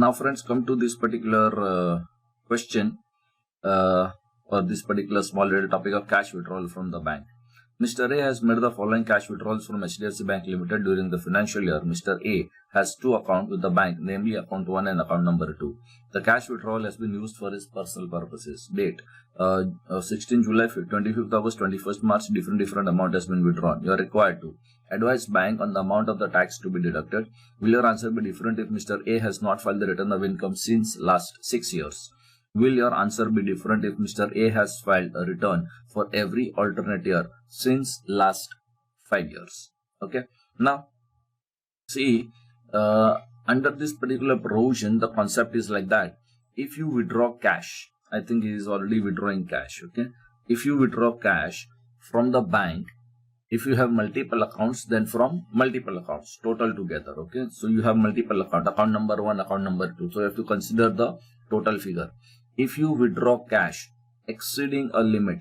Now friends, come to this particular question or this particular small little topic of cash withdrawal from the bank. Mr. A has made the following cash withdrawals from HDFC Bank Limited during the financial year. Mr. A has two accounts with the bank, namely account 1 and account number 2. The cash withdrawal has been used for his personal purposes. Date 16 July, 25th August, 21st March, different amount has been withdrawn. You are required to advise bank on the amount of the tax to be deducted. Will your answer be different if Mr. A has not filed the return of income since last 6 years? Will your answer be different if Mr. A has filed a return for every alternate year since last 5 years? Okay. Now, see, under this particular provision, the concept is like that. If you withdraw cash, I think he is already withdrawing cash. Okay. If you withdraw cash from the bank, if you have multiple accounts, then from multiple accounts, total together. Okay. So you have multiple accounts, account number 1, account number 2. So you have to consider the total figure. If you withdraw cash exceeding a limit,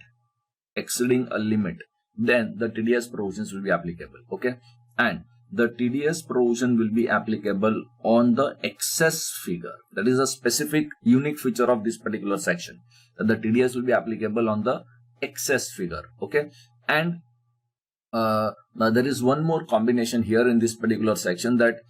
then the TDS provisions will be applicable. Okay. And the TDS provision will be applicable on the excess figure. That is a specific unique feature of this particular section. The TDS will be applicable on the excess figure. Okay. And now there is one more combination here in this particular section that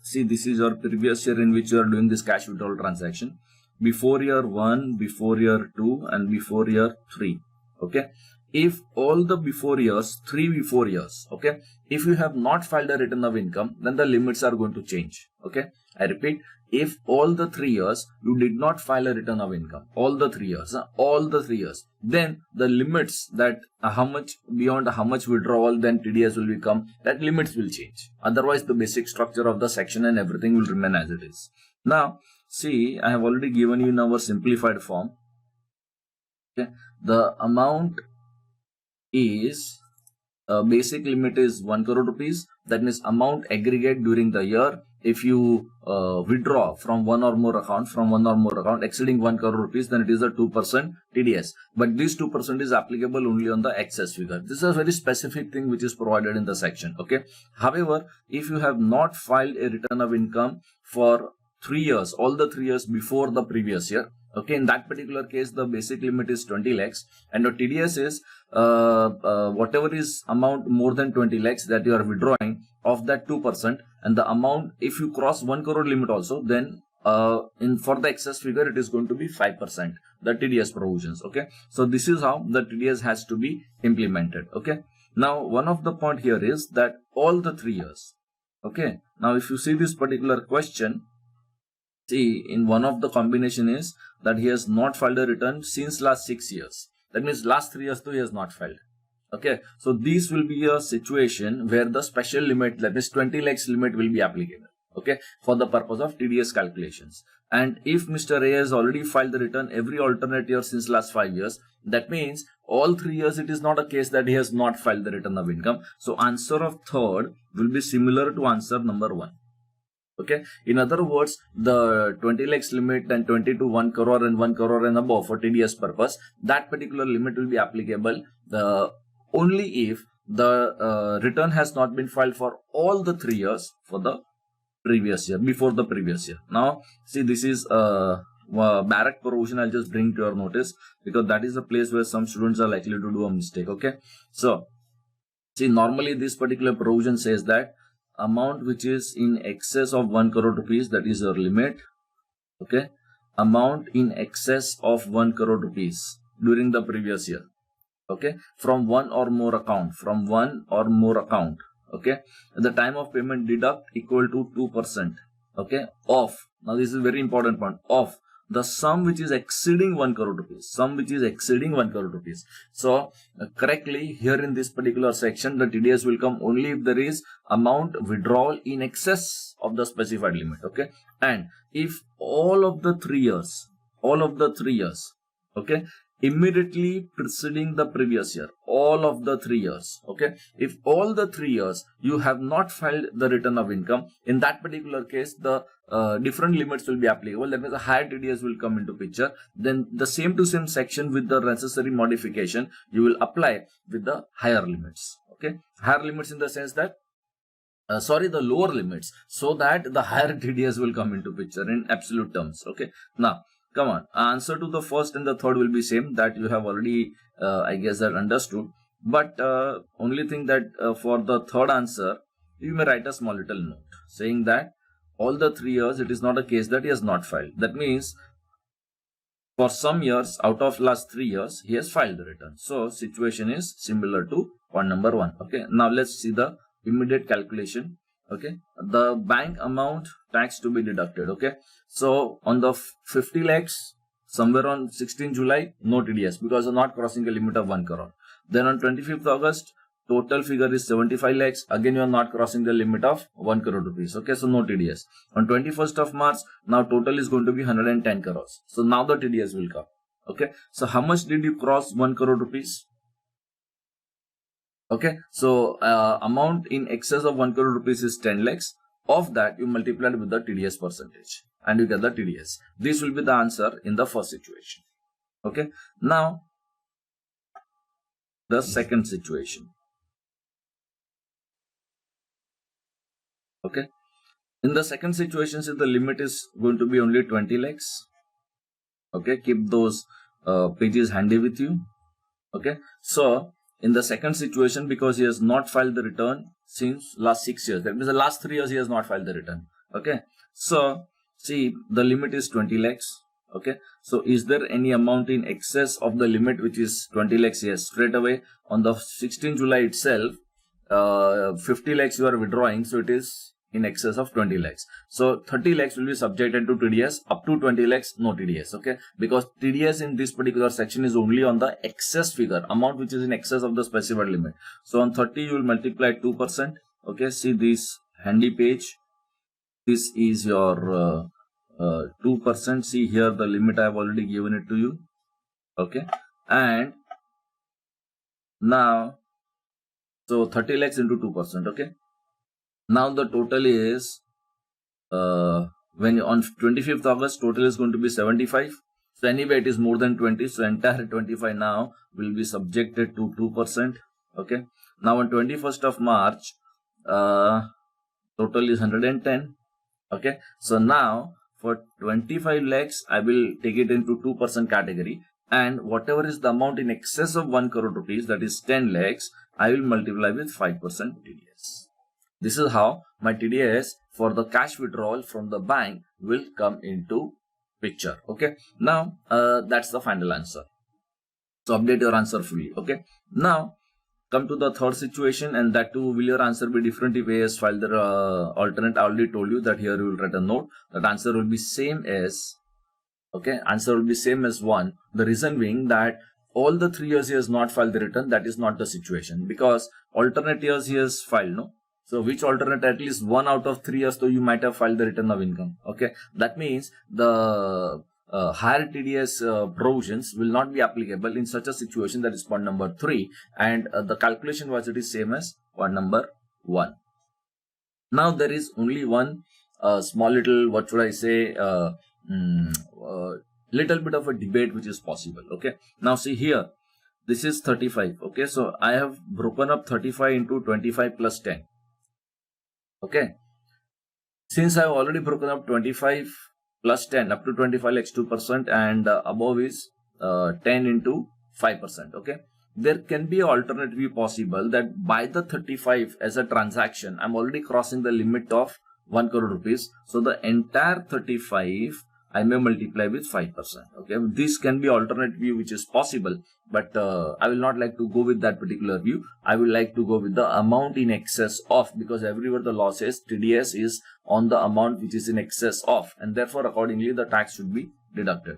see, this is your previous year in which you are doing this cash withdrawal transaction. Before year 1, before year 2 and before year 3. Okay. If all the before years, 3 before years, okay, if you have not filed a return of income, then the limits are going to change. Okay. I repeat, if all the 3 years you did not file a return of income, all the 3 years, then the limits that how much beyond how much withdrawal then TDS will become, that limits will change. Otherwise, the basic structure of the section and everything will remain as it is. Now, see, I have already given you in our simplified form. Okay. The amount is basic limit is 1 crore rupees. That means amount aggregate during the year. If you withdraw from one or more account, exceeding 1 crore rupees, then it is a 2% TDS. But this 2% is applicable only on the excess figure. This is a very specific thing which is provided in the section. Okay. However, if you have not filed a return of income for 3 years, all the 3 years before the previous year, okay, in that particular case, the basic limit is 20 lakhs and the TDS is whatever is amount more than 20 lakhs that you are withdrawing of that 2%, and the amount, if you cross 1 crore limit also, then for the excess figure, it is going to be 5%, the TDS provisions. Okay. So this is how the TDS has to be implemented. Okay. Now, one of the point here is that all the 3 years. Okay. Now, if you see this particular question, see, in one of the combination is that he has not filed a return since last 6 years. That means last 3 years too he has not filed. Okay. So this will be a situation where the special limit, that is 20 lakhs limit, will be applicable. Okay. For the purpose of TDS calculations. And if Mr. A has already filed the return every alternate year since last 5 years, that means all 3 years it is not a case that he has not filed the return of income. So answer of third will be similar to answer number 1. Okay. In other words, the 20 lakhs limit and 20 to 1 crore and 1 crore and above for TDS purpose, that particular limit will be applicable only if the return has not been filed for all the 3 years for the previous year, before the previous year. Now, see, this is Barrack provision. I'll just bring to your notice because that is a place where some students are likely to do a mistake. Okay. So, see, normally this particular provision says that amount which is in excess of 1 crore rupees, that is your limit. Okay. Amount in excess of 1 crore rupees during the previous year. Okay. From one or more account. Okay. At the time of payment, deduct equal to 2%. Okay. Of. Now this is very important point. Of the sum which is exceeding 1 crore rupees. So correctly here in this particular section, the TDS will come only if there is amount withdrawal in excess of the specified limit. Okay. And if all of the 3 years, okay, immediately preceding the previous year, all of the 3 years, okay, if all the 3 years you have not filed the return of income, in that particular case the different limits will be applicable. That means a higher TDS will come into picture. Then the same to same section with the necessary modification you will apply with the higher limits. Okay, higher limits in the sense that the lower limits, so that the higher TDS will come into picture in absolute terms. Okay. Now, come on. Answer to the first and the third will be same, that you have already, I guess, that understood. But only thing that for the third answer, you may write a small little note saying that all the 3 years it is not a case that he has not filed. That means for some years out of last 3 years he has filed the return. So situation is similar to point number 1. Okay. Now let's see the immediate calculation. Okay. The bank amount tax to be deducted. Okay. So on the 50 lakhs, somewhere on 16 July, no TDS because of not crossing a limit of 1 crore. Then on 25th August, total figure is 75 lakhs. Again, you are not crossing the limit of 1 crore rupees. Okay, so no TDS. On 21st of March, now total is going to be 110 crores. So now the TDS will come. Okay, so how much did you cross 1 crore rupees? Okay, so amount in excess of 1 crore rupees is 10 lakhs. Of that, you multiply it with the TDS percentage and you get the TDS. This will be the answer in the first situation. Okay, now the second situation. Okay. In the second situation, see, the limit is going to be only 20 lakhs. Okay. Keep those pages handy with you. Okay. So, in the second situation, because he has not filed the return since last 6 years, that means the last 3 years he has not filed the return. Okay. So, see, the limit is 20 lakhs. Okay. So, is there any amount in excess of the limit which is 20 lakhs? Yes. Straight away on the 16 July itself, 50 lakhs you are withdrawing. So, it is in excess of 20 lakhs. So 30 lakhs will be subjected to TDS. Up to 20 lakhs, no TDS. Okay. Because TDS in this particular section is only on the excess figure, amount which is in excess of the specified limit. So on 30, you will multiply 2%. Okay. See this handy page. This is your 2%. See here the limit I have already given it to you. Okay. And now, so 30 lakhs into 2%. Okay. Now the total is, when on 25th August, total is going to be 75. So anyway, it is more than 20. So entire 25 now will be subjected to 2%. Okay. Now on 21st of March, total is 110. Okay. So now for 25 lakhs, I will take it into 2% category. And whatever is the amount in excess of 1 crore rupees, that is 10 lakhs, I will multiply with 5% TDS. This is how my TDS for the cash withdrawal from the bank will come into picture. Okay. Now, that's the final answer. So update your answer fully. Okay. Now, come to the third situation, and that too, will your answer be different if A has filed the alternate? I already told you that here you will write a note. That answer will be same as, okay, answer will be same as 1. The reason being that all the 3 years he has not filed the return. That is not the situation, because alternate years he has filed, no? So which alternate, at least 1 out of 3 years, so you might have filed the return of income. Okay. That means the higher TDS provisions will not be applicable in such a situation. That is point number 3. And the calculation was, it is same as point number 1. Now there is only one small little, what should I say, little bit of a debate which is possible. Okay. Now see here, this is 35. Okay. So I have broken up 35 into 25 plus 10. Okay. Since I have already broken up 25 plus 10 up to 25 lakhs 2%, and above is 10 into 5%. Okay. There can be an alternate view possible that by the 35 as a transaction, I'm already crossing the limit of 1 crore rupees. So the entire 35 I may multiply with 5%. Okay. This can be alternate view which is possible, but I will not like to go with that particular view. I will like to go with the amount in excess of, because everywhere the law says TDS is on the amount which is in excess of, and therefore accordingly the tax should be deducted.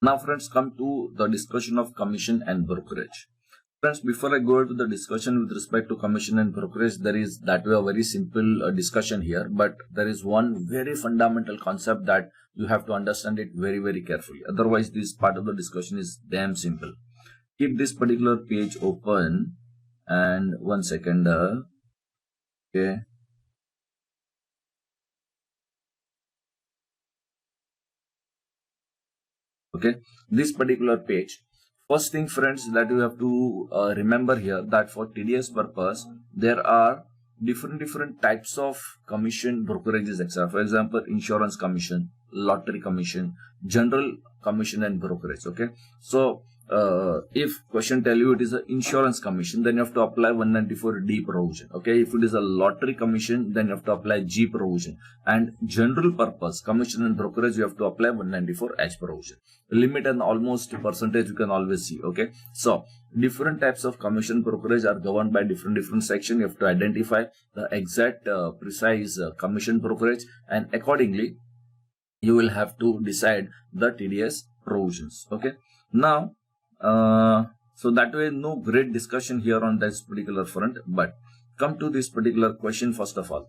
Now friends, come to the discussion of commission and brokerage. Friends, before I go into the discussion with respect to commission and brokerage, there is that way a very simple discussion here, but there is one very fundamental concept that you have to understand it very, very carefully. Otherwise, this part of the discussion is damn simple. Keep this particular page open, and 1 second. Okay. Okay. This particular page. First thing, friends, that you have to remember here, that for TDS purpose, there are different types of commission, brokerages, etc. For example, insurance commission, lottery commission, general commission and brokerage. Okay, so if question tell you it is an insurance commission, then you have to apply 194D provision. Okay, if it is a lottery commission, then you have to apply G provision, and general purpose commission and brokerage you have to apply 194H provision. Limit and almost percentage you can always see. Okay, so different types of commission brokerage are governed by different section. You have to identify the exact precise commission brokerage, and accordingly you will have to decide the TDS provisions. Okay, now so that way no great discussion here on this particular front, but come to this particular question. First of all,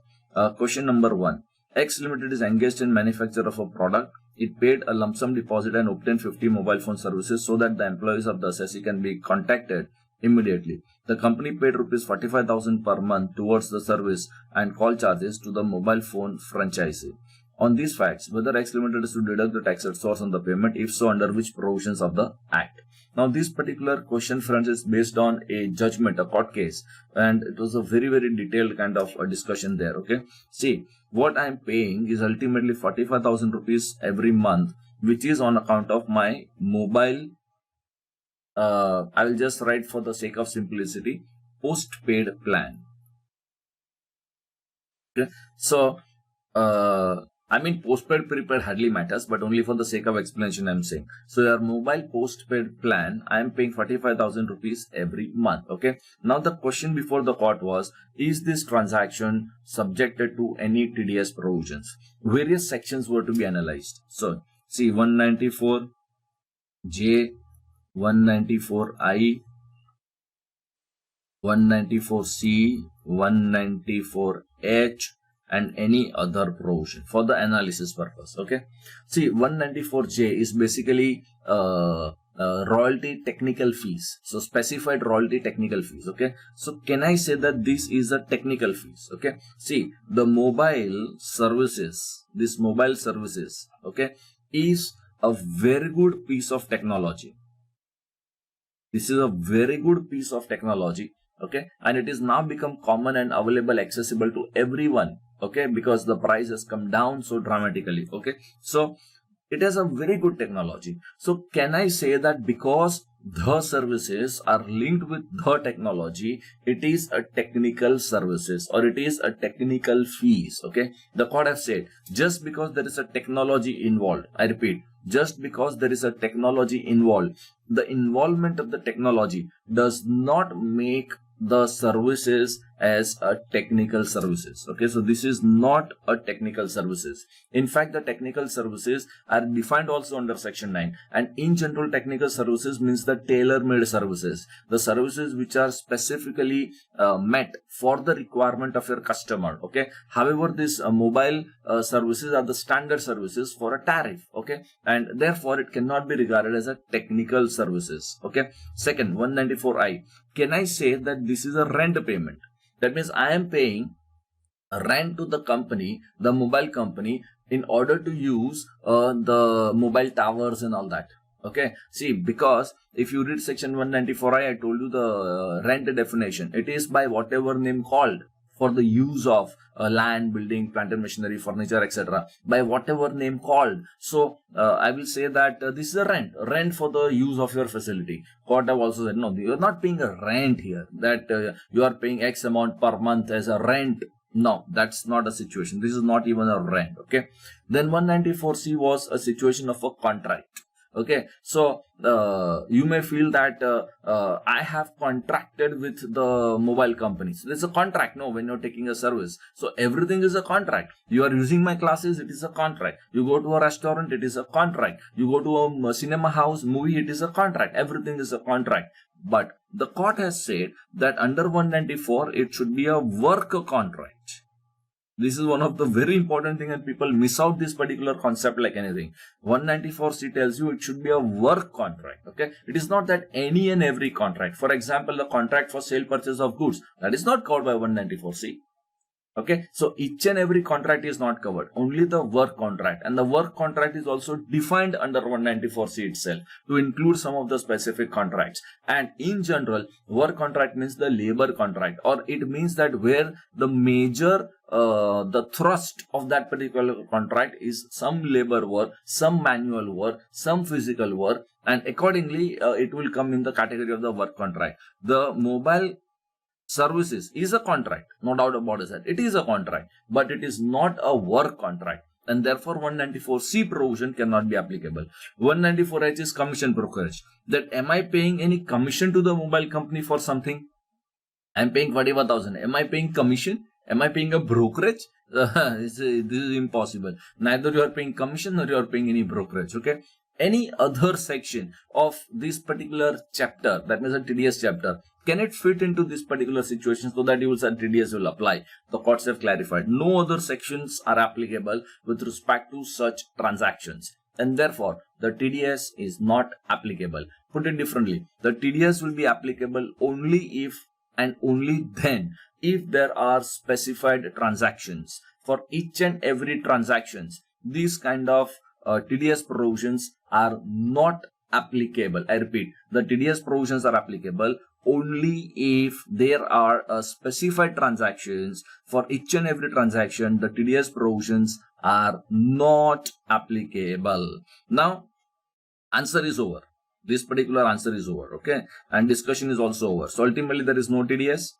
question number 1. X Limited is engaged in manufacture of a product. It paid a lump sum deposit and obtained 50 mobile phone services so that the employees of the assessee can be contacted immediately. The company paid rupees 45,000 per month towards the service and call charges to the mobile phone franchisee. On these facts, whether X Limited is to deduct the tax at source on the payment, if so, under which provisions of the Act. Now, this particular question, friends, is based on a judgment, a court case, and it was a very detailed kind of a discussion there. Okay, see, what I am paying is ultimately 45,000 rupees every month, which is on account of my mobile. I will just write for the sake of simplicity, postpaid plan. Okay, so I mean, postpaid, prepaid hardly matters, but only for the sake of explanation I am saying. So your mobile postpaid plan, I am paying 45,000 rupees every month. Okay. Now the question before the court was, is this transaction subjected to any TDS provisions? Various sections were to be analyzed. So see, 194J, 194I, 194C, 194H, and any other provision for the analysis purpose. Okay, see, 194J is basically royalty technical fees. So specified royalty technical fees. Okay, so can I say that this is a technical fees? Okay, see, the mobile services, this mobile services, okay, is a very good piece of technology. This is a very good piece of technology. Okay, and it is now become common and available, accessible to everyone. Okay, because the price has come down so dramatically. Okay, so it has a very good technology. So can I say that because the services are linked with the technology, it is a technical services or it is a technical fees? Okay, the court has said just because there is a technology involved, I repeat, just because there is a technology involved, the involvement of the technology does not make the services as a technical services. Okay, so this is not a technical services. In fact, the technical services are defined also under section 9, and in general technical services means the tailor-made services, the services which are specifically met for the requirement of your customer. Okay, however, these mobile services are the standard services for a tariff. Okay, and therefore it cannot be regarded as a technical services. Okay, second, 194I, can I say that this is a rent payment? That means I am paying rent to the company, the mobile company, in order to use the mobile towers and all that. Okay, see, because if you read section 194I, I told you the rent definition. It is by whatever name called for the use of land, building, plant and machinery, furniture, etc. by whatever name called. So I will say that this is a rent for the use of your facility. Court have also said, no, you are not paying a rent here, that you are paying X amount per month as a rent. No, that's not a situation. This is not even a rent. Okay, then 194C was a situation of a contract. Okay, so you may feel that I have contracted with the mobile company. So there's a contract. No, when you're taking a service, so everything is a contract. You are using my classes, it is a contract. You go to a restaurant, it is a contract. You go to a cinema house, movie, it is a contract. Everything is a contract. But the court has said that under 194, it should be a work contract. This is one of the very important thing, and people miss out this particular concept like anything. 194C tells you it should be a work contract. Okay, it is not that any and every contract. For example, the contract for sale purchase of goods, that is not covered by 194C. Okay, so each and every contract is not covered, only the work contract, and the work contract is also defined under 194C itself to include some of the specific contracts. And in general, work contract means the labor contract, or it means that where the major the thrust of that particular contract is some labor work, some manual work, some physical work, and accordingly it will come in the category of the work contract. The mobile services is a contract, no doubt about it. It is a contract, but it is not a work contract, and therefore 194C provision cannot be applicable. 194H is commission brokerage. That am I paying any commission to the mobile company for something? I am paying 41,000. Am I paying commission? Am I paying a brokerage? This is impossible. Neither you are paying commission nor you are paying any brokerage. Okay. Any other section of this particular chapter, that means a TDS chapter, can it fit into this particular situation so that you will say TDS will apply? The courts have clarified. No other sections are applicable with respect to such transactions, and therefore the TDS is not applicable. Put it differently, the TDS will be applicable only if and only then if there are specified transactions. For each and every transactions, these kind of TDS provisions are not applicable. I repeat, the TDS provisions are applicable only if there are specified transactions. For each and every transaction, the TDS provisions are not applicable. Now, answer is over. This particular answer is over. Okay, and discussion is also over. So ultimately, there is no TDS.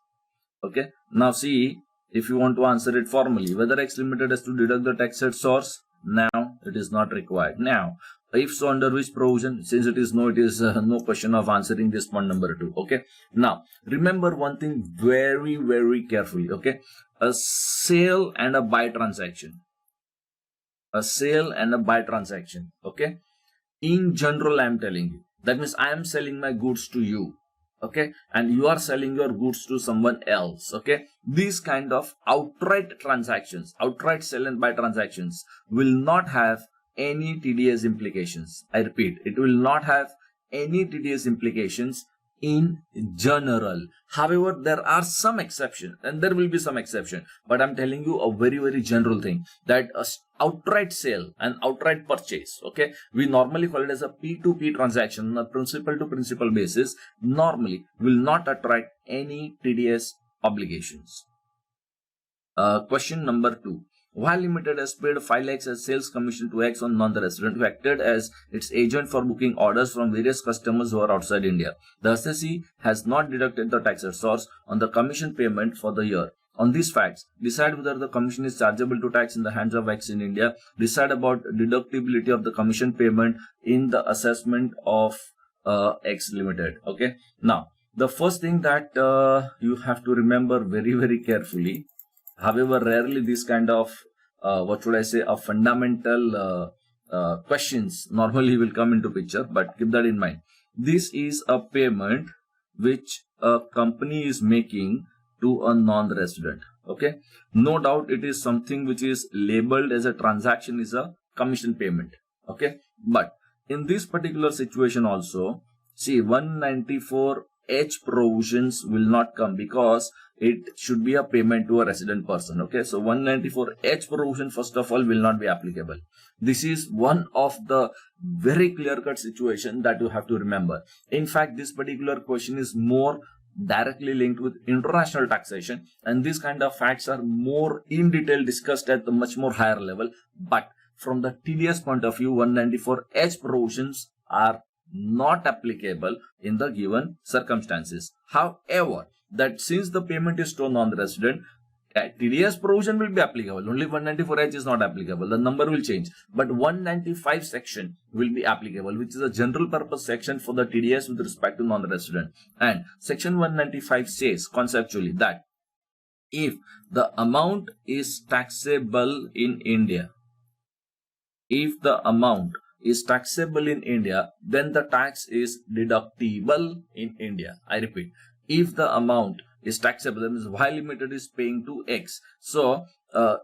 Okay. Now see, if you want to answer it formally, whether X Limited has to deduct the tax at source. Now it is not required. Now, if so, under which provision? Since it is no, it is no question of answering this point number 2. Okay. Now, remember one thing very, very carefully. Okay. A sale and a buy transaction. A sale and a buy transaction. Okay. In general, I am telling you. That means I am selling my goods to you. Okay, and you are selling your goods to someone else. Okay, these kind of outright transactions, outright sell and buy transactions will not have any TDS implications. I repeat, it will not have any TDS implications in general. However, there are some exceptions, and there will be some exception, but I'm telling you a very, very general thing, that a outright sale and outright purchase, okay, we normally call it as a P2P transaction on a principal to principal basis, normally will not attract any TDS obligations. Question number 2. While Limited has paid 5 lakhs as sales commission to X on non-resident who acted as its agent for booking orders from various customers who are outside India, the assessee has not deducted the tax at source on the commission payment for the year. On these facts, decide whether the commission is chargeable to tax in the hands of X in India. Decide about deductibility of the commission payment in the assessment of X Limited. Okay. Now, the first thing that you have to remember very, very carefully. However, rarely this kind of, what should I say, a fundamental questions normally will come into picture, but keep that in mind. This is a payment which a company is making to a non-resident. Okay. No doubt it is something which is labeled as a transaction is a commission payment. Okay. But in this particular situation also, see, 194H provisions will not come because it should be a payment to a resident person. Okay, so 194H provision first of all will not be applicable. This is one of the very clear-cut situation that you have to remember. In fact, this particular question is more directly linked with international taxation, and these kind of facts are more in detail discussed at the much more higher level. But from the TDS point of view, 194H provisions are not applicable in the given circumstances. However, that since the payment is to a non-resident, TDS provision will be applicable. Only 194H is not applicable. The number will change. But 195 section will be applicable, which is a general purpose section for the TDS with respect to non-resident. And section 195 says conceptually that if the amount is taxable in India, then the tax is deductible in India. I repeat, if the amount is taxable, that means Y Limited is paying to X. So,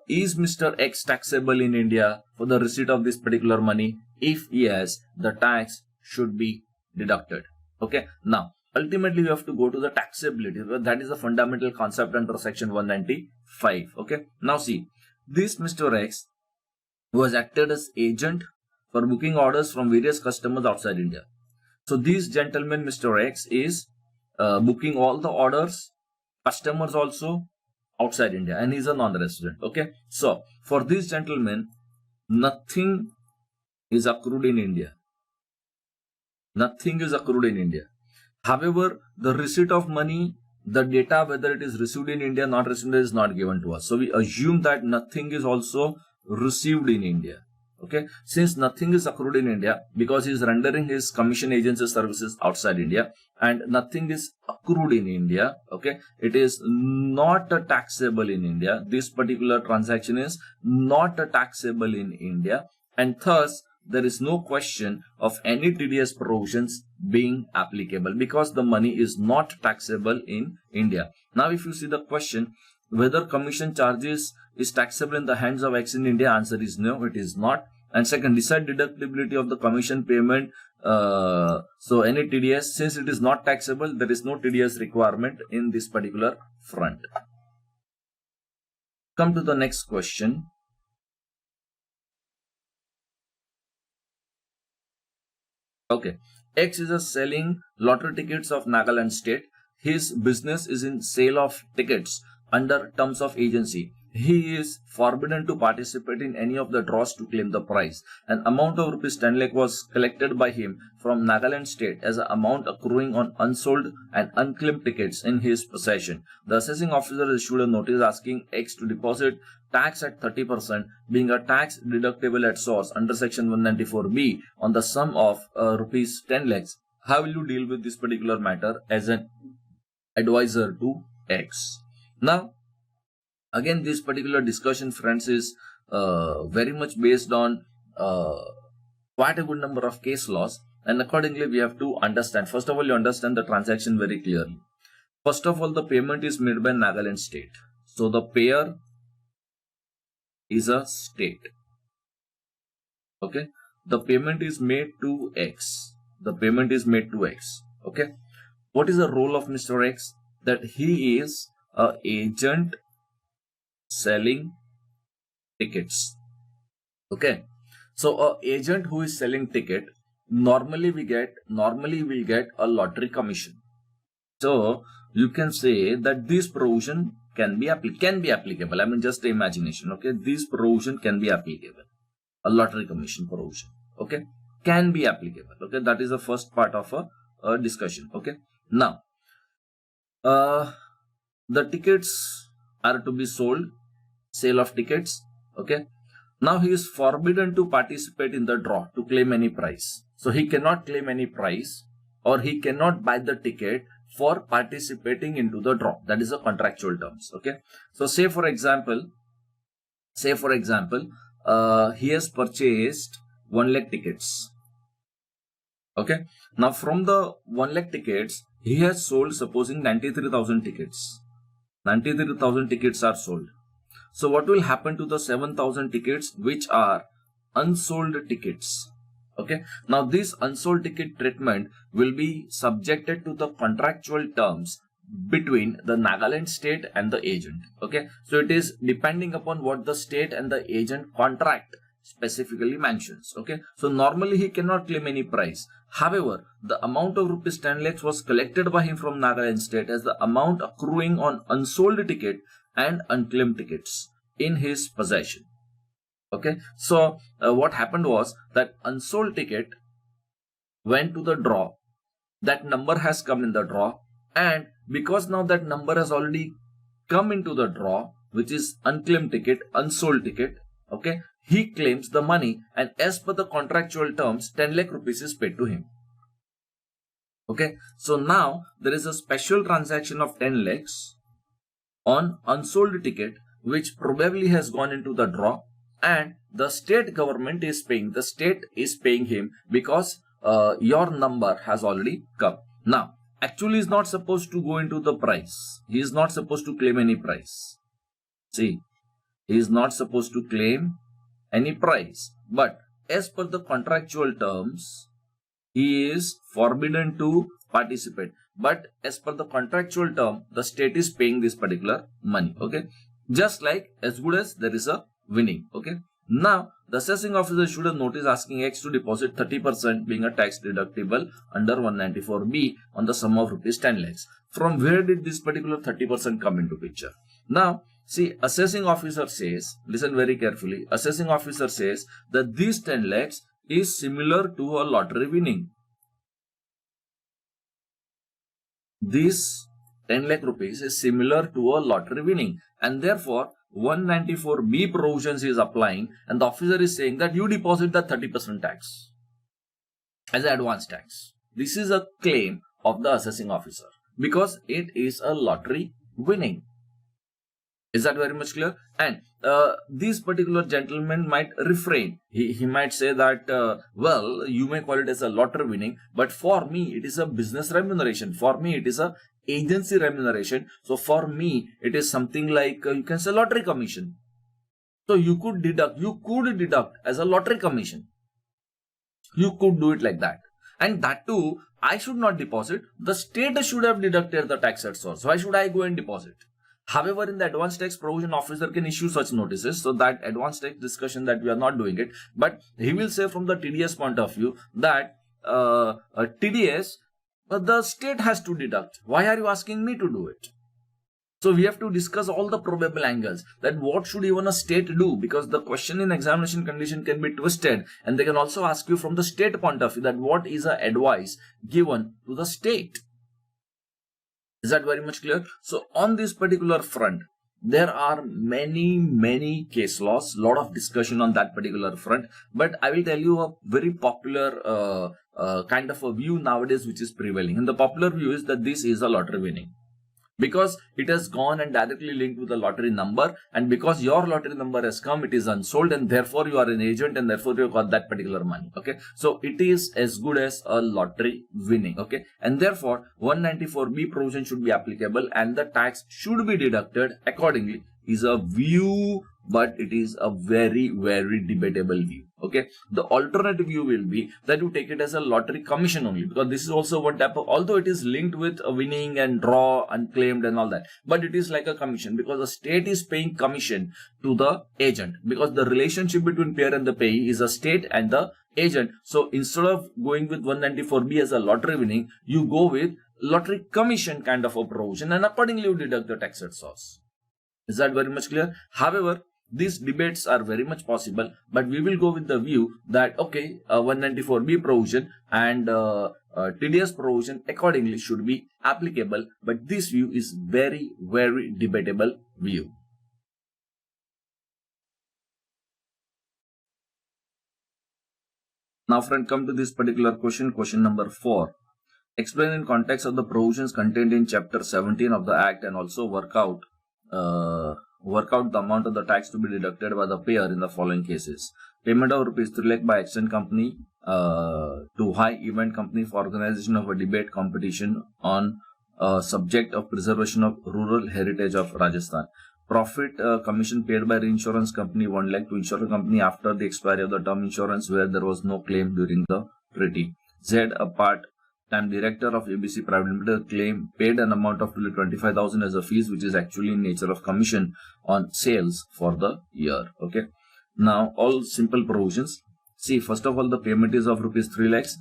is Mr. X taxable in India for the receipt of this particular money? If yes, the tax should be deducted. Okay. Now, ultimately, we have to go to the taxability. That is the fundamental concept under section 195. 5. Okay. Now see, this Mr. X was acted as agent for booking orders from various customers outside India. So this gentleman, Mr. X, is booking all the orders, customers also outside India, and he's a non-resident. Okay. So for this gentleman, nothing is accrued in India. Nothing is accrued in India. However, the receipt of money, the data whether it is received in India, not received, is not given to us. So we assume that nothing is also received in India. Okay, since nothing is accrued in India because he is rendering his commission agency services outside India, and nothing is accrued in India. Okay, it is not taxable in India. This particular transaction is not taxable in India, and thus there is no question of any TDS provisions being applicable because the money is not taxable in India. Now, if you see the question, whether commission charges is taxable in the hands of X in India, answer is no, it is not. And second, decide deductibility of the commission payment. So any TDS, since it is not taxable, there is no TDS requirement in this particular front. Come to the next question. Okay, X is selling lottery tickets of Nagaland state. His business is in sale of tickets under terms of agency. He is forbidden to participate in any of the draws to claim the prize. An amount of rupees 10 lakh was collected by him from Nagaland state as an amount accruing on unsold and unclaimed tickets in his possession. The assessing officer issued a notice asking X to deposit tax at 30%, being a tax deductible at source under section 194B on the sum of rupees 10 lakhs. How will you deal with this particular matter as an advisor to X? Now, again, this particular discussion, friends, is very much based on quite a good number of case laws, and accordingly we have to understand. First of all, you understand the transaction very clearly. First of all, the payment is made by Nagaland state. So the payer is a state. Okay, the payment is made to X. The payment is made to X. Okay, what is the role of Mr. X? That he is a agent selling tickets. Okay, so a agent who is selling ticket, normally will get a lottery commission. So you can say that this provision can be applicable. I mean, just the imagination. Okay, this provision can be applicable. A lottery commission provision. Okay, can be applicable. Okay, that is the first part of a discussion. Okay, now the tickets are to be sold, sale of tickets. Okay, now he is forbidden to participate in the draw to claim any prize. So he cannot claim any prize, or he cannot buy the ticket for participating into the draw. That is the contractual terms. Okay, so say for example, he has purchased 1 lakh tickets. Okay, now from the 1 lakh tickets, he has sold, supposing 93,000 tickets. 93,000 tickets are sold. So what will happen to the 7,000 tickets which are unsold tickets? Okay, now this unsold ticket treatment will be subjected to the contractual terms between the Nagaland state and the agent. Okay, so it is depending upon what the state and the agent contract specifically mentions. Okay, so normally he cannot claim any price. However, the amount of rupees 10 lakhs was collected by him from Nagaland state as the amount accruing on unsold ticket and unclaimed tickets in his possession. Okay, so what happened was that unsold ticket went to the draw. That number has come in the draw, and because now that number has already come into the draw, which is unclaimed ticket, unsold ticket, okay, he claims the money, and as per the contractual terms, 10 lakh rupees is paid to him. Okay, so now there is a special transaction of 10 lakhs on unsold ticket, which probably has gone into the draw, and the state government is paying. The state is paying him because your number has already come. Now, actually, is not supposed to go into the price. He is not supposed to claim any price. See, he is not supposed to claim any price, but as per the contractual terms, he is forbidden to participate. But as per the contractual term, the state is paying this particular money. Okay, Just like as good as there is a winning. Okay. Now, the assessing officer should have notice asking X to deposit 30% being a tax deductible under 194B on the sum of rupees 10 lakhs. From where did this particular 30% come into picture? Now, see, assessing officer says, listen very carefully, assessing officer says that these 10 lakhs is similar to a lottery winning. This 10 lakh rupees is similar to a lottery winning, and therefore 194B provisions is applying, and the officer is saying that you deposit the 30% tax as an advance tax. This is a claim of the assessing officer because it is a lottery winning. Is that very much clear? And this particular gentleman might refrain. He might say that, well, you may call it as a lottery winning, but for me, it is a business remuneration. For me, it is a agency remuneration. So for me, it is something like, you can say lottery commission. So you could deduct as a lottery commission. You could do it like that. And that too, I should not deposit. The state should have deducted the tax at source. Why should I go and deposit? However, in the advanced tax provision, officer can issue such notices. So that advanced tax discussion that we are not doing it. But he will say from the TDS point of view that TDS, the state has to deduct. Why are you asking me to do it? So we have to discuss all the probable angles that what should even a state do, because the question in examination condition can be twisted, and they can also ask you from the state point of view that what is the advice given to the state. Is that very much clear? So on this particular front, there are many case laws, lot of discussion on that particular front. But I will tell you a very popular kind of a view nowadays which is prevailing. And the popular view is that this is a lottery winning, because it has gone and directly linked with the lottery number, and because your lottery number has come, it is unsold, and therefore you are an agent, and therefore you got that particular money. Okay, so it is as good as a lottery winning. Okay, and therefore 194B provision should be applicable, and the tax should be deducted accordingly. Is a view, but it is a very debatable view. Okay, the alternative view will be that you take it as a lottery commission only, because this is also one type of, although it is linked with a winning and draw, unclaimed and all that, but it is like a commission, because the state is paying commission to the agent, because the relationship between payer and the payee is the state and the agent. So instead of going with 194B as a lottery winning, you go with lottery commission kind of a provision, and accordingly you deduct the tax at source. Is that very much clear? However, these debates are very much possible, but we will go with the view that, okay, 194B provision and TDS provision accordingly should be applicable, but this view is very debatable view. Now friend, come to this particular question number 4. Explain in context of the provisions contained in chapter 17 of the Act, and also work out the amount of the tax to be deducted by the payer in the following cases. Payment of rupees 3 lakh by Extent Company to High Event Company for organization of a debate competition on subject of preservation of rural heritage of Rajasthan. Profit commission paid by reinsurance company 1 lakh to insurance company after the expiry of the term insurance where there was no claim during the treaty. Z, a part-time director of ABC Private Limited, claim paid an amount of 25,000 as a fees, which is actually in nature of commission on sales for the year. Okay. Now all simple provisions. See, first of all, the payment is of rupees 3 lakhs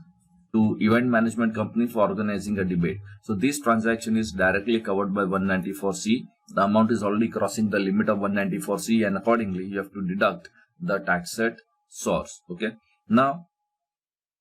to event management company for organizing a debate. So this transaction is directly covered by 194C. The amount is already crossing the limit of 194C, and accordingly you have to deduct the tax at source. Okay. Now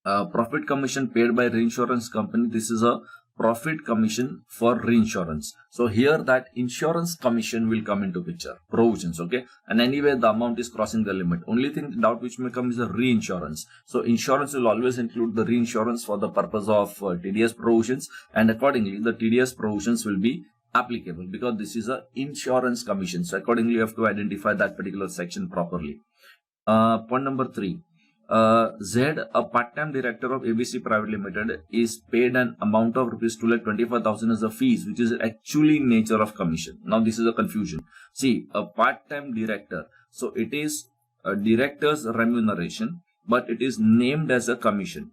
profit commission paid by reinsurance company. This is a profit commission for reinsurance. So here that insurance commission will come into picture. Provisions. Okay. And anyway, the amount is crossing the limit. Only thing doubt which may come is the reinsurance. So insurance will always include the reinsurance for the purpose of TDS provisions, and accordingly the TDS provisions will be applicable because this is a insurance commission. So accordingly you have to identify that particular section properly. Point number 3. Z, a part-time director of ABC Private Limited, is paid an amount of rupees 2,25,000 as a fees, which is actually in nature of commission. Now this is a confusion. See, a part-time director, so it is a director's remuneration, but it is named as a commission.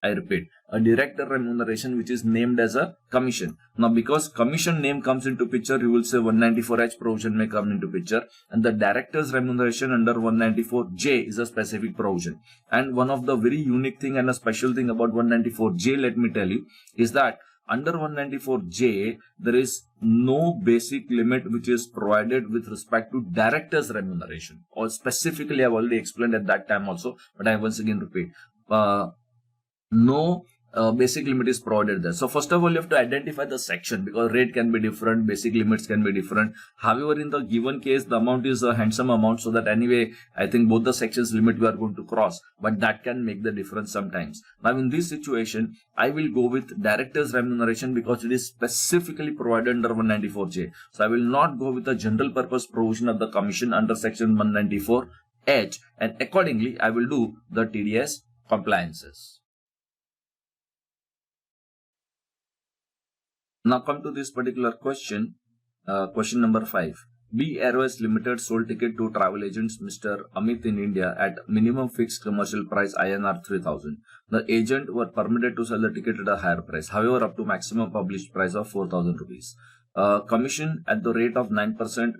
I repeat, a director remuneration which is named as a commission. Now, because commission name comes into picture, you will say 194H provision may come into picture, and the director's remuneration under 194J is a specific provision. And one of the very unique thing and a special thing about 194J, let me tell you, is that under 194J, there is no basic limit which is provided with respect to director's remuneration. Or specifically, I've already explained at that time also, but I once again repeat. No basic limit is provided there. So first of all, you have to identify the section, because rate can be different, basic limits can be different. However, in the given case, the amount is a handsome amount, so that anyway, I think both the sections limit we are going to cross, but that can make the difference sometimes. Now, in this situation, I will go with director's remuneration because it is specifically provided under 194J. So I will not go with the general purpose provision of the commission under section 194H, and accordingly, I will do the TDS compliances. Now come to this particular question, question number 5. B Airways Limited sold ticket to travel agents Mr. Amit in India at minimum fixed commercial price INR 3000. The agent were permitted to sell the ticket at a higher price, however up to maximum published price of 4000 rupees. Commission at the rate of 9%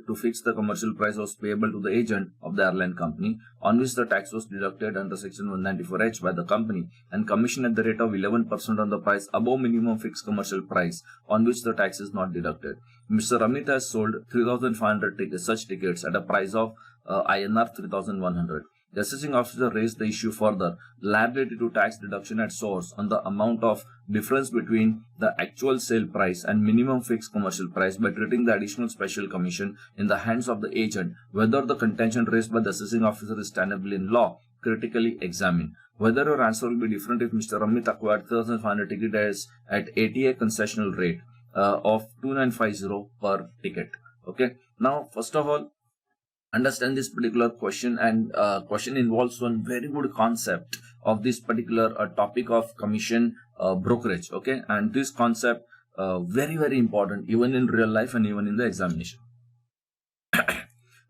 to fix the commercial price was payable to the agent of the airline company, on which the tax was deducted under section 194H by the company, and commission at the rate of 11% on the price above minimum fixed commercial price, on which the tax is not deducted. Mr. Amit has sold 3,500 such tickets at a price of INR 3,100. The assessing officer raised the issue further, liability to tax deduction at source on the amount of difference between the actual sale price and minimum fixed commercial price by treating the additional special commission in the hands of the agent. Whether the contention raised by the assessing officer is tenable in law, critically examine. Whether your answer will be different if Mr. Amit acquired 3,500 tickets at ATA concessional rate of 2950 per ticket. Okay. Now, first of all, understand this particular question, and question involves one very good concept of this particular topic of commission brokerage. Okay, and this concept very important even in real life and even in the examination.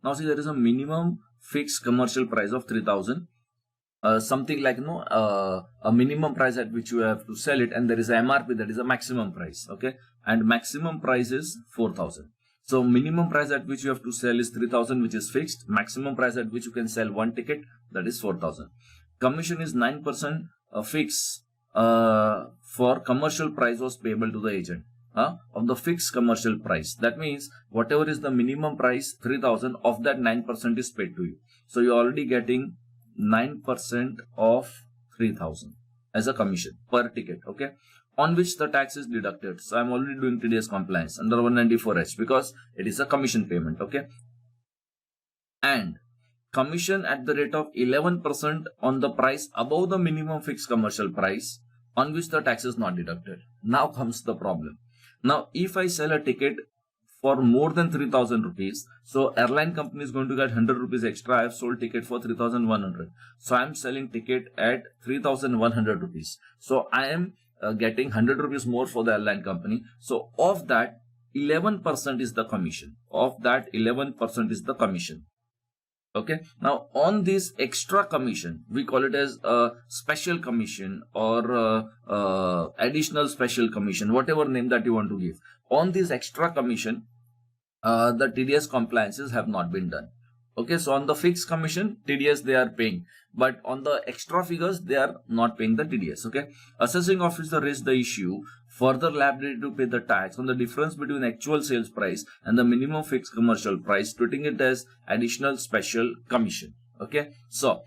Now see, there is a minimum fixed commercial price of 3000, something like a minimum price at which you have to sell it, and there is a MRP, that is a maximum price. Okay, and maximum price is 4000. So minimum price at which you have to sell is 3000, which is fixed. Maximum price at which you can sell one ticket, that is 4000. Commission is 9% fix for commercial price was payable to the agent of the fixed commercial price. That means whatever is the minimum price, 3000, of that 9% is paid to you. So you're already getting 9% of 3000 as a commission per ticket. Okay, on which the tax is deducted. So I'm already doing TDS compliance under 194H because it is a commission payment. Okay, and commission at the rate of 11% on the price above the minimum fixed commercial price, on which the tax is not deducted. Now comes the problem. Now, if I sell a ticket for more than 3000 rupees, so airline company is going to get 100 rupees extra. I have sold ticket for 3100. So I am selling ticket at 3100 rupees. So I am getting 100 rupees more for the airline company. So of that, 11% is the commission. Of that, 11% is the commission. Okay. Now on this extra commission, we call it as a special commission or additional special commission, whatever name that you want to give. On this extra commission, the TDS compliances have not been done. Okay, so on the fixed commission, TDS they are paying, but on the extra figures, they are not paying the TDS. Okay, assessing officer raised the issue, further liability to pay the tax on the difference between actual sales price and the minimum fixed commercial price, treating it as additional special commission. Okay, so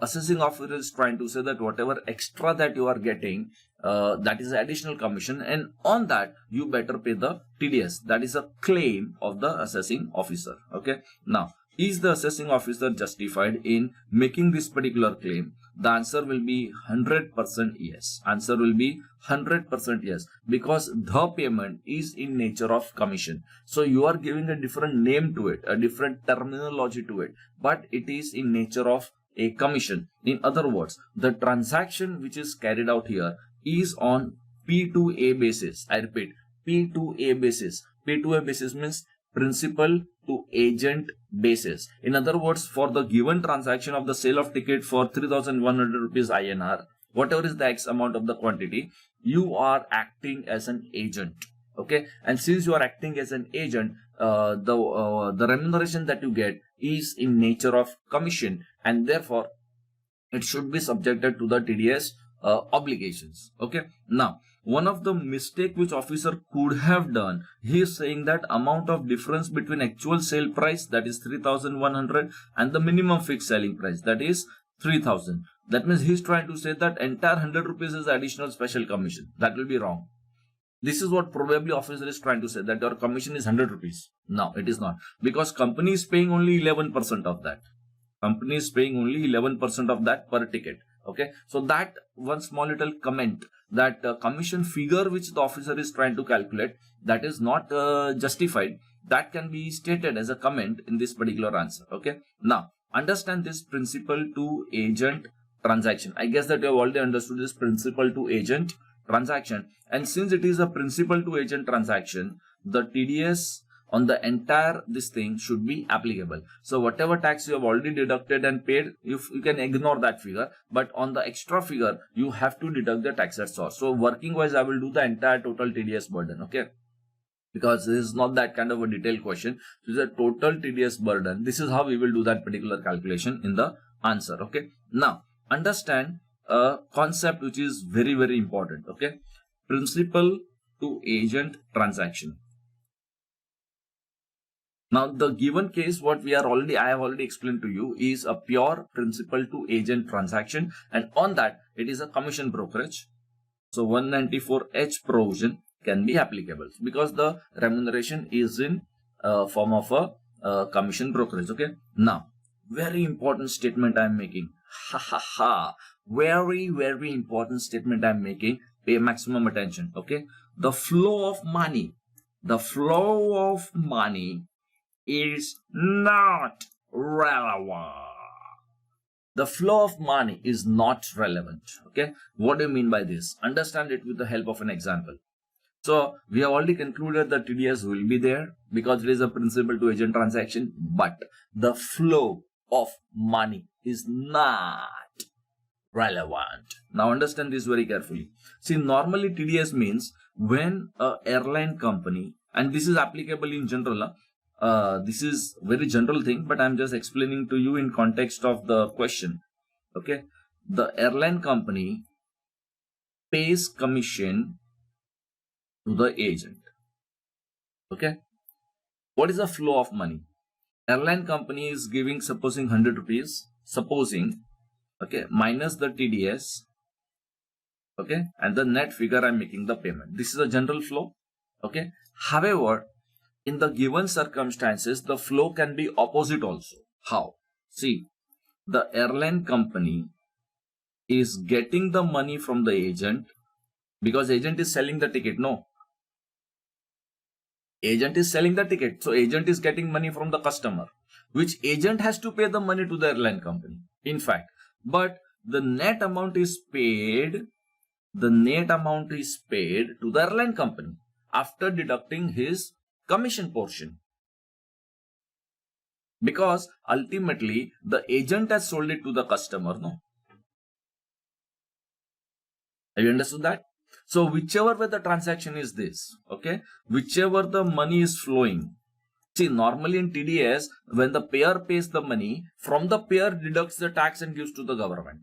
assessing officer is trying to say that whatever extra that you are getting, that is additional commission, and on that you better pay the TDS. That is a claim of the assessing officer. Okay, now, is the assessing officer justified in making this particular claim? The answer will be 100% yes. Answer will be 100% yes, because the payment is in nature of commission. So you are giving a different name to it, a different terminology to it, but it is in nature of a commission. In other words, the transaction which is carried out here is on P2A basis. I repeat, P2A basis. P2A basis means principal to agent basis. In other words, for the given transaction of the sale of ticket for 3100 rupees INR, whatever is the X amount of the quantity, you are acting as an agent. Okay, and since you are acting as an agent, the remuneration that you get is in nature of commission, and therefore it should be subjected to the TDS obligations. Okay, now one of the mistake which officer could have done, he is saying that amount of difference between actual sale price, that is 3,100, and the minimum fixed selling price, that is 3,000. That means he is trying to say that entire 100 rupees is additional special commission. That will be wrong. This is what probably officer is trying to say, that your commission is 100 rupees. No, it is not, because company is paying only 11% of that. Company is paying only 11% of that per ticket. Okay, so that one small little comment, that commission figure which the officer is trying to calculate, that is not justified. That can be stated as a comment in this particular answer. Okay, now understand this principal to agent transaction. I guess that you have already understood this principal to agent transaction, and since it is a principal to agent transaction, the TDS on the entire this thing should be applicable. So whatever tax you have already deducted and paid, you can ignore that figure, but on the extra figure you have to deduct the tax at source. So working wise, I will do the entire total TDS burden. Okay, because this is not that kind of a detailed question. This is a total TDS burden. This is how we will do that particular calculation in the answer. Okay, now understand a concept which is very, very important. Okay, principal to agent transaction. Now the given case what I have already explained to you is a pure principal to agent transaction, and on that it is a commission brokerage. So 194H provision can be applicable because the remuneration is in form of a commission brokerage. Okay, now very important statement I am making. Very, very important statement I am making. Pay maximum attention. Okay, the flow of money is not relevant. The flow of money is not relevant. Okay, what do you mean by this? Understand it with the help of an example. So we have already concluded that TDS will be there because it is a principal to agent transaction, but the flow of money is not relevant. Now understand this very carefully. See, normally TDS means when a airline company, and this is applicable in general, this is very general thing, but I'm just explaining to you in context of the question. Okay, the airline company pays commission to the agent. Okay, what is the flow of money? Airline company is giving, supposing 100 rupees, supposing, okay, minus the TDS, okay, and the net figure I'm making the payment. This is a general flow. Okay, however, in the given circumstances, the flow can be opposite also. How? See, the airline company is getting the money from the agent because agent is selling the ticket. No, agent is selling the ticket. So agent is getting money from the customer, which agent has to pay the money to the airline company. In fact, but the net amount is paid. The net amount is paid to the airline company after deducting his commission portion, because ultimately the agent has sold it to the customer. No, have you understood that? So whichever way the transaction is this, okay, whichever the money is flowing. See, normally in TDS, when the payer pays the money, from the payer deducts the tax and gives to the government.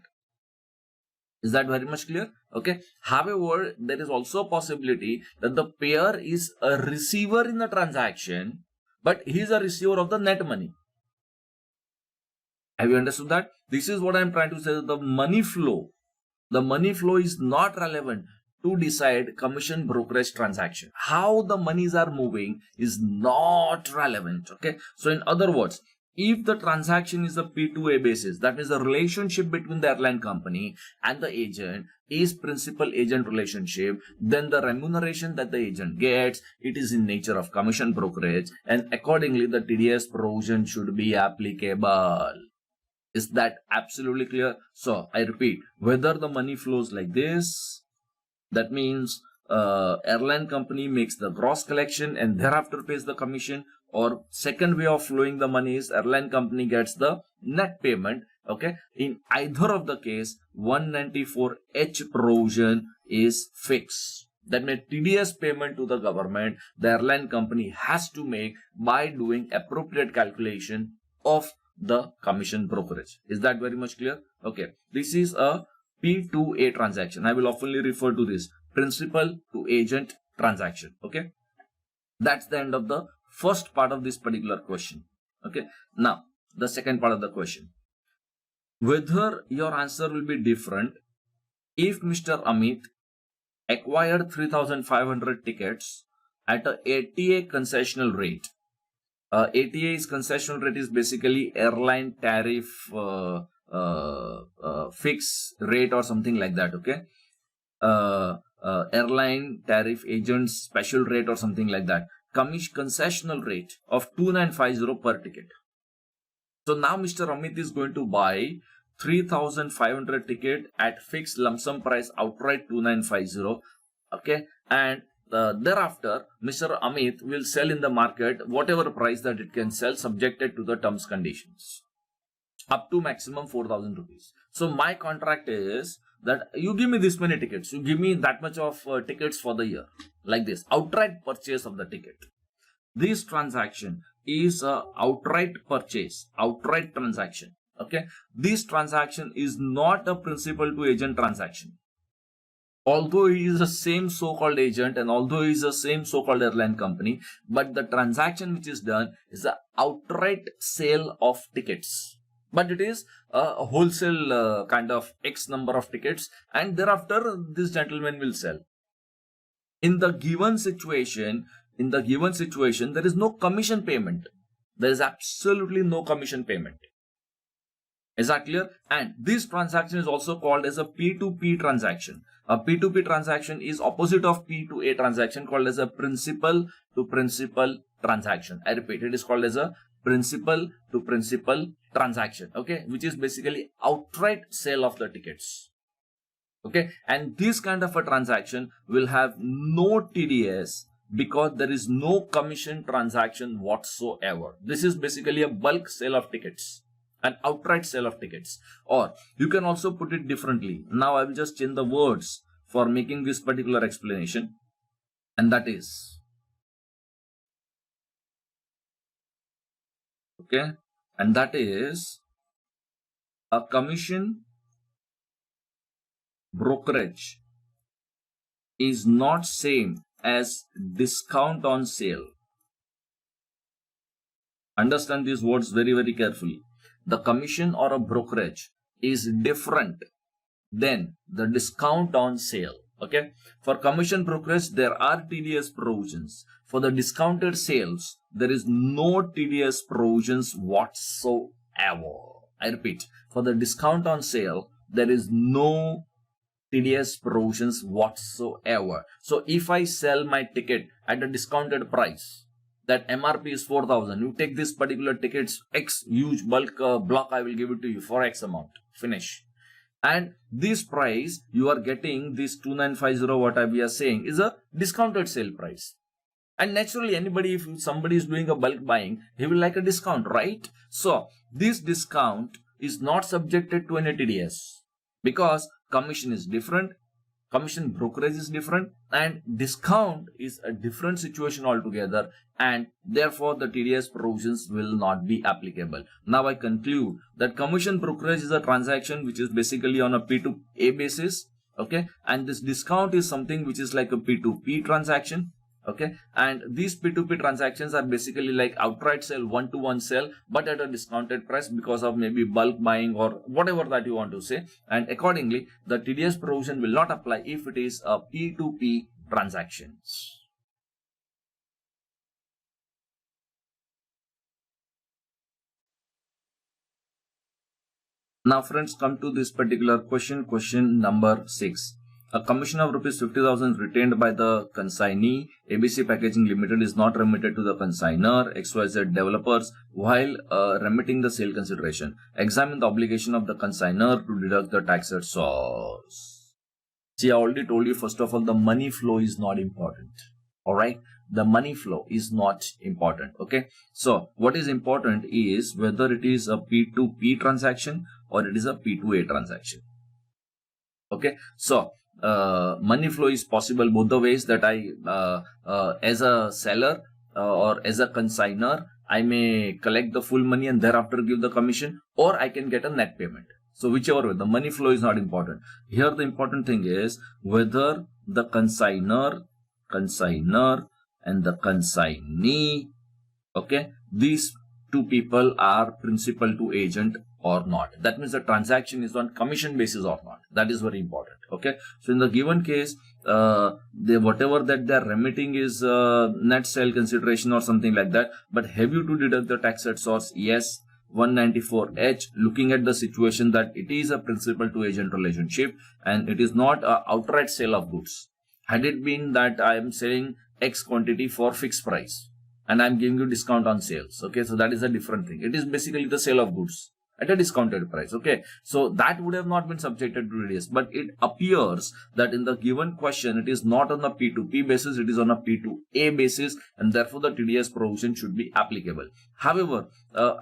Is that very much clear? Okay. However, there is also a possibility that the payer is a receiver in the transaction, but he is a receiver of the net money. Have you understood that? This is what I am trying to say. The money flow is not relevant to decide commission brokerage transaction. How the monies are moving is not relevant. Okay. So in other words, if the transaction is a P2A basis, that means the relationship between the airline company and the agent is principal agent relationship, then the remuneration that the agent gets, it is in nature of commission brokerage, and accordingly the TDS provision should be applicable. Is that absolutely clear? So I repeat, whether the money flows like this, that means airline company makes the gross collection and thereafter pays the commission, or second way of flowing the money is airline company gets the net payment Okay, in either of the case, 194H provision is fixed. That means TDS payment to the government, the airline company has to make by doing appropriate calculation of the commission brokerage. Is that very much clear? Okay, this is a P2A transaction. I will oftenly refer to this principal to agent transaction. Okay, that's the end of the first part of this particular question. Okay, now the second part of the question. Whether your answer will be different if Mr. Amit acquired 3,500 tickets at a ATA concessional rate. ATA's concessional rate is basically airline tariff fixed rate or something like that. Okay, airline tariff agent's special rate or something like that. Concessional rate of 2,950 per ticket. So now Mr. Amit is going to buy 3,500 ticket at fixed lump sum price outright 2,950. Okay, and thereafter Mr. Amit will sell in the market whatever price that it can sell, subjected to the terms conditions, up to maximum 4,000 rupees. So my contract is that you give me this many tickets, you give me that much of tickets for the year, like this, outright purchase of the ticket. This transaction is a outright purchase, outright transaction. Okay, this transaction is not a principal to agent transaction. Although he is the same so-called agent and although he is the same so-called airline company, but the transaction which is done is the outright sale of tickets. But it is a wholesale kind of X number of tickets, and thereafter this gentleman will sell. In the given situation, there is no commission payment. There is absolutely no commission payment. Is that clear? And this transaction is also called as a P2P transaction. A P2P transaction is opposite of P2A transaction, called as a principal to principal transaction. I repeat, it is called as a principal to principal transaction. Okay, which is basically outright sale of the tickets. Okay, and this kind of a transaction will have no TDS because there is no commission transaction whatsoever. This is basically a bulk sale of tickets, an outright sale of tickets. Or you can also put it differently. Now I will just change the words for making this particular explanation, and that is, okay, and that is a commission brokerage is not same as discount on sale. Understand these words very, very carefully. The commission or a brokerage is different than the discount on sale. Okay, for commission brokerage there are TDS provisions. For the discounted sales there is no TDS provisions whatsoever. I repeat, for the discount on sale there is no TDS provisions whatsoever. So if I sell my ticket at a discounted price, that MRP is 4,000, you take this particular tickets X huge bulk block, I will give it to you for X amount, finish. And this price you are getting, this 2,950 what we are saying is a discounted sale price. And naturally anybody, if somebody is doing a bulk buying, he will like a discount, right? So this discount is not subjected to any TDS because commission is different, commission brokerage is different, and discount is a different situation altogether, and therefore the TDS provisions will not be applicable. Now I conclude that commission brokerage is a transaction which is basically on a P2A basis, okay, and this discount is something which is like a P2P transaction. Okay, and these P2P transactions are basically like outright sale, one-to-one sale, but at a discounted price because of maybe bulk buying or whatever that you want to say. And accordingly, the TDS provision will not apply if it is a P2P transactions. Now friends, come to this particular question, question number 6. A commission of rupees 50,000 retained by the consignee ABC Packaging Limited is not remitted to the consignor XYZ developers while remitting the sale consideration. Examine the obligation of the consignor to deduct the tax at source. See, I already told you, first of all, the money flow is not important. Alright, the money flow is not important. Okay, so what is important is whether it is a P2P transaction or it is a P2A transaction. Okay, so money flow is possible both the ways, that I as a seller or as a consignor, I may collect the full money and thereafter give the commission, or I can get a net payment. So whichever way, the money flow is not important. Here the important thing is whether the consignor and the consignee, okay, these two people are principal to agent or not. That means the transaction is on commission basis or not. That is very important. Okay. So in the given case, whatever that they are remitting is net sale consideration or something like that. But have you to deduct the tax at source? Yes. 194H, looking at the situation that it is a principal to agent relationship and it is not a outright sale of goods. Had it been that I am selling X quantity for fixed price and I am giving you discount on sales, okay, so that is a different thing. It is basically the sale of goods at a discounted price, okay, so that would have not been subjected to TDS, but it appears that in the given question it is not on a P2P basis, it is on a P2A basis, and therefore the TDS provision should be applicable. However,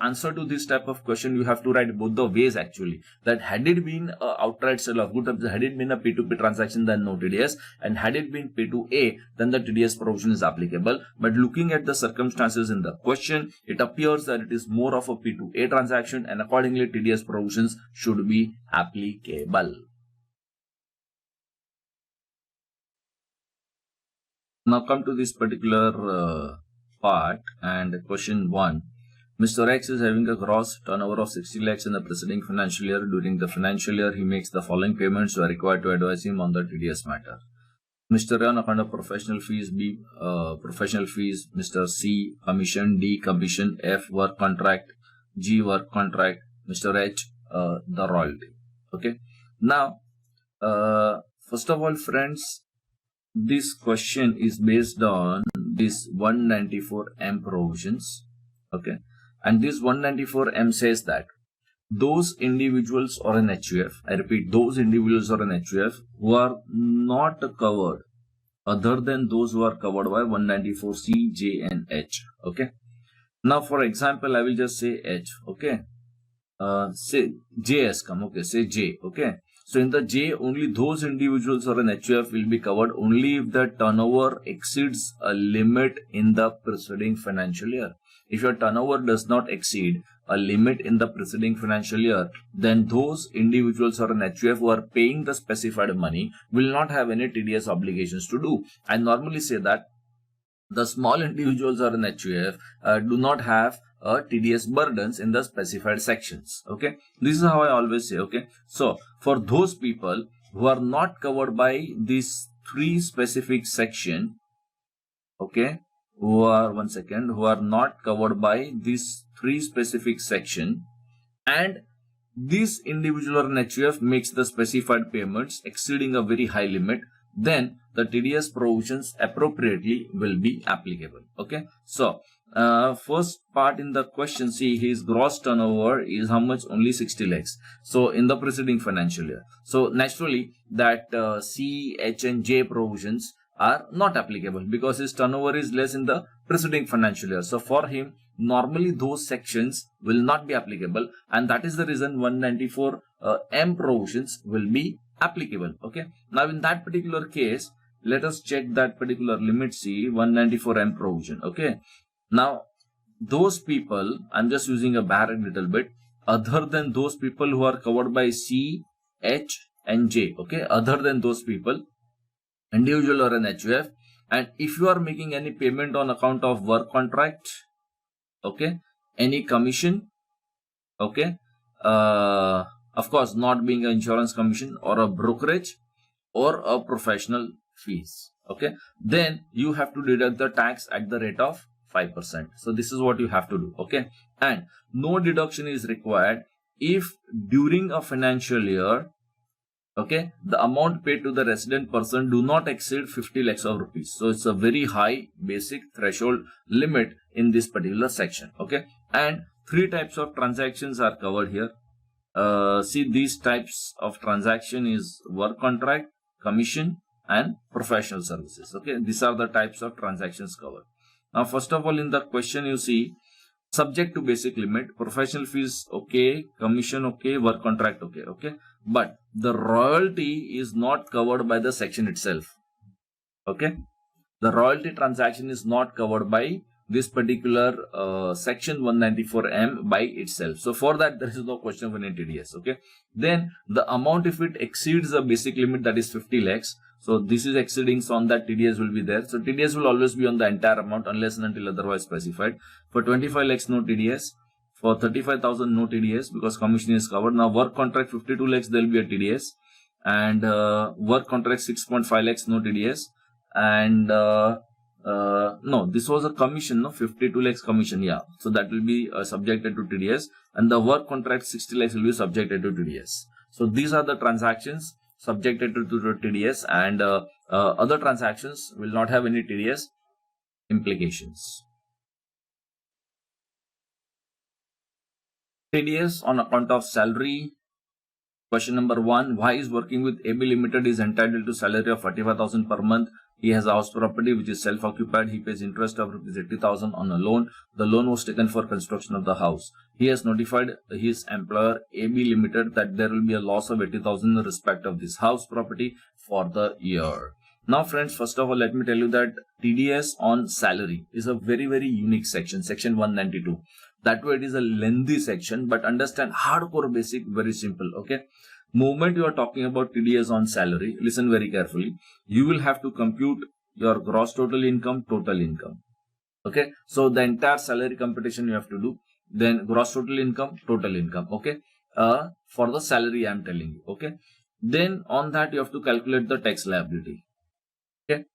answer to this type of question, you have to write both the ways actually, that had it been a outright sale of goods, had it been a P2P transaction, then no TDS, and had it been P2A, then the TDS provision is applicable. But looking at the circumstances in the question, it appears that it is more of a P2A transaction, and accordingly TDS provisions should be applicable. Now come to this particular part, and question 1. Mr. X is having a gross turnover of 60 lakhs in the preceding financial year. During the financial year, he makes the following payments. You are required to advise him on the TDS matter. Mr. A on account of professional fees, B professional fees, Mr. C commission, D commission, F work contract, G work contract, Mr. H the royalty. Okay. Now, first of all, friends, this question is based on this 194M provisions. Okay. And this 194M says that those individuals or an HUF, I repeat, those individuals or an HUF who are not covered other than those who are covered by 194C, J and H. Okay. Now, for example, I will just say H. Okay. Say J has come. Okay. Say J. Okay. So in the J, only those individuals or an HUF will be covered only if the turnover exceeds a limit in the preceding financial year. If your turnover does not exceed a limit in the preceding financial year, then those individuals or an HUF who are paying the specified money will not have any TDS obligations to do. I normally say that the small individuals or an HUF do not have TDS burdens in the specified sections. Okay, this is how I always say. Okay, so for those people who are not covered by these three specific section, okay, who are not covered by these three specific section, and this individual or an HUF makes the specified payments exceeding a very high limit, then the TDS provisions appropriately will be applicable. Okay, so first part in the question, see, his gross turnover is how much? Only 60 lakhs. So in the preceding financial year, so naturally that C, H and J provisions are not applicable because his turnover is less in the preceding financial year. So for him, normally those sections will not be applicable, and that is the reason 194M provisions will be applicable. Okay. Now in that particular case, let us check that particular limit C, 194M provision. Okay. Now those people, I'm just using a bracket little bit, other than those people who are covered by C, H and J. Okay. Other than those people, individual or an HUF, and if you are making any payment on account of work contract, okay, any commission, okay, of course not being an insurance commission or a brokerage or a professional fees, okay, then you have to deduct the tax at the rate of 5%. So this is what you have to do. Okay, and no deduction is required if during a financial year, okay, the amount paid to the resident person do not exceed 50 lakhs of rupees. So it's a very high basic threshold limit in this particular section. Okay, and three types of transactions are covered here. See, these types of transaction is work contract, commission and professional services. Okay, these are the types of transactions covered. Now first of all, in the question you see subject to basic limit, professional fees okay, commission okay, work contract okay, but the royalty is not covered by the section itself. Okay, the royalty transaction is not covered by this particular section 194M by itself. So for that, there is no question of any TDS. Okay, then the amount, if it exceeds the basic limit, that is 50 lakhs. So this is exceeding, so on that TDS will be there. So TDS will always be on the entire amount unless and until otherwise specified. For 25 lakhs, no TDS. For 35,000, no TDS because commission is covered. Now work contract 52 lakhs, there will be a TDS. And work contract 6.5 lakhs, no TDS. And no, this was a commission, no, 52 lakhs commission, yeah. So that will be subjected to TDS, and the work contract 60 lakhs will be subjected to TDS. So these are the transactions subjected to TDS, and other transactions will not have any TDS implications. TDS on account of salary. Question number 1, why is working with AB Limited is entitled to salary of 45,000 per month? He has a house property which is self-occupied. He pays interest of rupees 80,000 on a loan. The loan was taken for construction of the house. He has notified his employer AB Limited that there will be a loss of 80,000 in respect of this house property for the year. Now friends, first of all, let me tell you that TDS on salary is a very, very unique section, section 192. That way it is a lengthy section, but understand hardcore basic, very simple. Okay. Moment you are talking about TDS on salary, listen very carefully. You will have to compute your gross total income, total income. Okay. So the entire salary computation you have to do. Then gross total income, total income. Okay. For the salary I am telling you. Okay. Then on that you have to calculate the tax liability. Okay.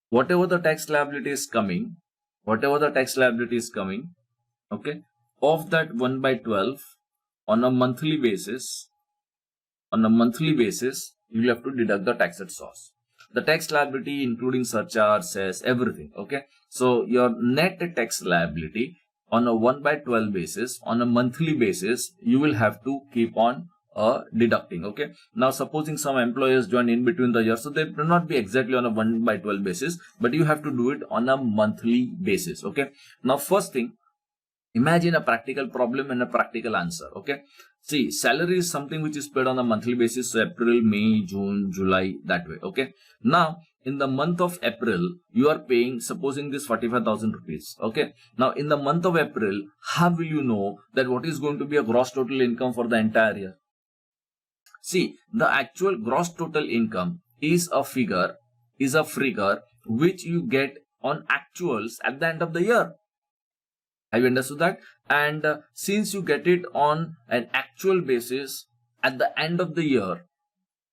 Whatever the tax liability is coming, okay, of that 1 by 12 on a monthly basis, you will have to deduct the tax at source. The tax liability including surcharge, cess, everything. Okay. So your net tax liability on a 1 by 12 basis, on a monthly basis, you will have to keep on deducting. Okay. Now supposing some employers join in between the years, so they will not be exactly on a 1 by 12 basis, but you have to do it on a monthly basis. Okay. Now first thing, imagine a practical problem and a practical answer. Okay. See, salary is something which is paid on a monthly basis. So April, May, June, July, that way. Okay. Now, in the month of April, you are paying, supposing this 45,000 rupees. Okay. Now, in the month of April, how will you know that what is going to be a gross total income for the entire year? See, the actual gross total income is a figure which you get on actuals at the end of the year. Have you understood that? And since you get it on an actual basis at the end of the year,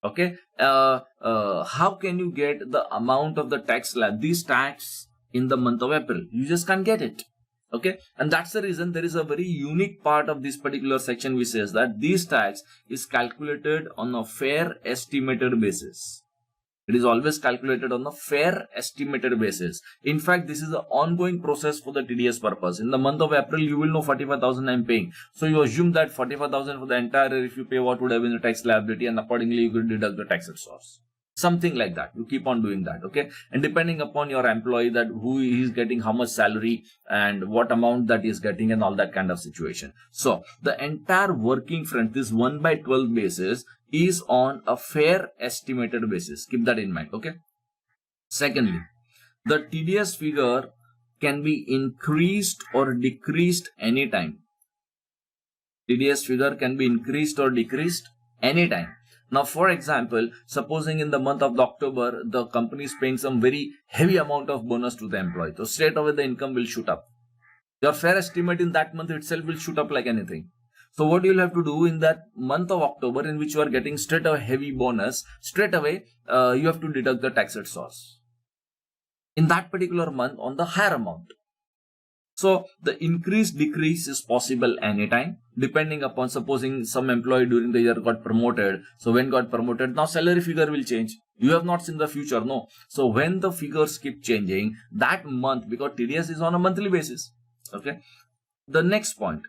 okay, how can you get the amount of the tax slab, this tax in the month of April? You just can't get it. Okay, and that's the reason there is a very unique part of this particular section which says that this tax is calculated on a fair estimated basis. It is always calculated on a fair estimated basis. In fact, this is an ongoing process for the TDS purpose. In the month of April, you will know 45,000 I am paying. So you assume that 45,000 for the entire year, if you pay, what would have been the tax liability, and accordingly you could deduct the tax at source. Something like that. You keep on doing that. Okay. And depending upon your employee, that who is getting how much salary and what amount that is getting and all that kind of situation. So the entire working front, this 1 by 12 basis, is on a fair estimated basis. Keep that in mind. Okay. Secondly, the TDS figure can be increased or decreased anytime. TDS figure can be increased or decreased anytime. Now, for example, supposing in the month of October, the company is paying some very heavy amount of bonus to the employee. So straight away the income will shoot up. Your fair estimate in that month itself will shoot up like anything. So what you will have to do in that month of October, in which you are getting straight away heavy bonus, straight away you have to deduct the tax at source in that particular month on the higher amount. So the increase decrease is possible anytime, depending upon, supposing some employee during the year got promoted. So when got promoted, now salary figure will change. You have not seen the future, no. So when the figures keep changing, that month, because TDS is on a monthly basis. Okay. The next point,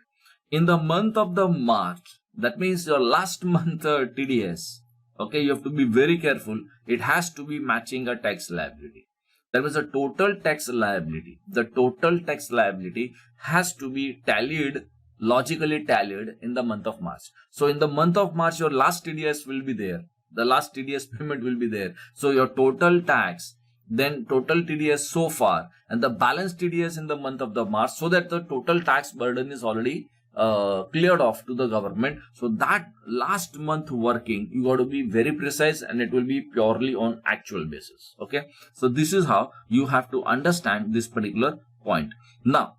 in the month of the March, that means your last month TDS. Okay, you have to be very careful. It has to be matching a tax liability. There is a total tax liability. The total tax liability has to be tallied, logically tallied in the month of March. So in the month of March, your last TDS will be there. The last TDS payment will be there. So your total tax, then total TDS so far, and the balance TDS in the month of the March, so that the total tax burden is already cleared off to the government. So that last month working, you got to be very precise, and it will be purely on actual basis. Okay, so this is how you have to understand this particular point. Now,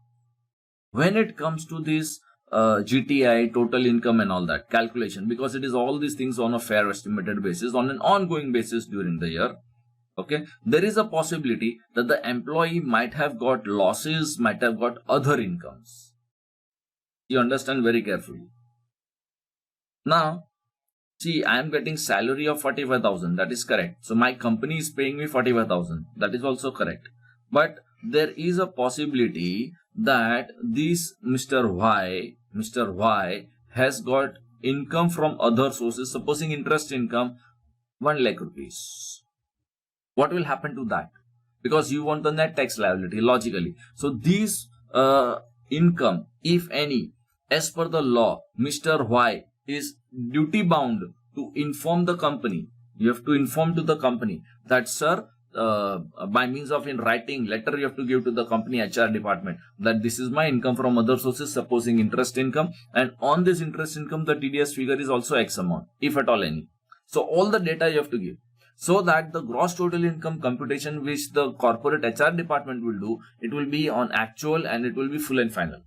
when it comes to this GTI, total income and all that calculation, because it is all these things on a fair estimated basis, on an ongoing basis during the year. Okay, there is a possibility that the employee might have got losses, might have got other incomes. You understand very carefully. Now, see, I am getting salary of 45,000. That is correct. So my company is paying me 45,000. That is also correct. But there is a possibility that this Mr. Y has got income from other sources. Supposing interest income 1 lakh rupees. What will happen to that? Because you want the net tax liability logically. So these income, if any, as per the law, Mr. Y is duty bound to inform the company. You have to inform to the company that, sir, by means of in writing letter, you have to give to the company HR department that this is my income from other sources, supposing interest income, and on this interest income the TDS figure is also X amount, if at all any. So all the data you have to give, so that the gross total income computation which the corporate HR department will do, it will be on actual and it will be full and final.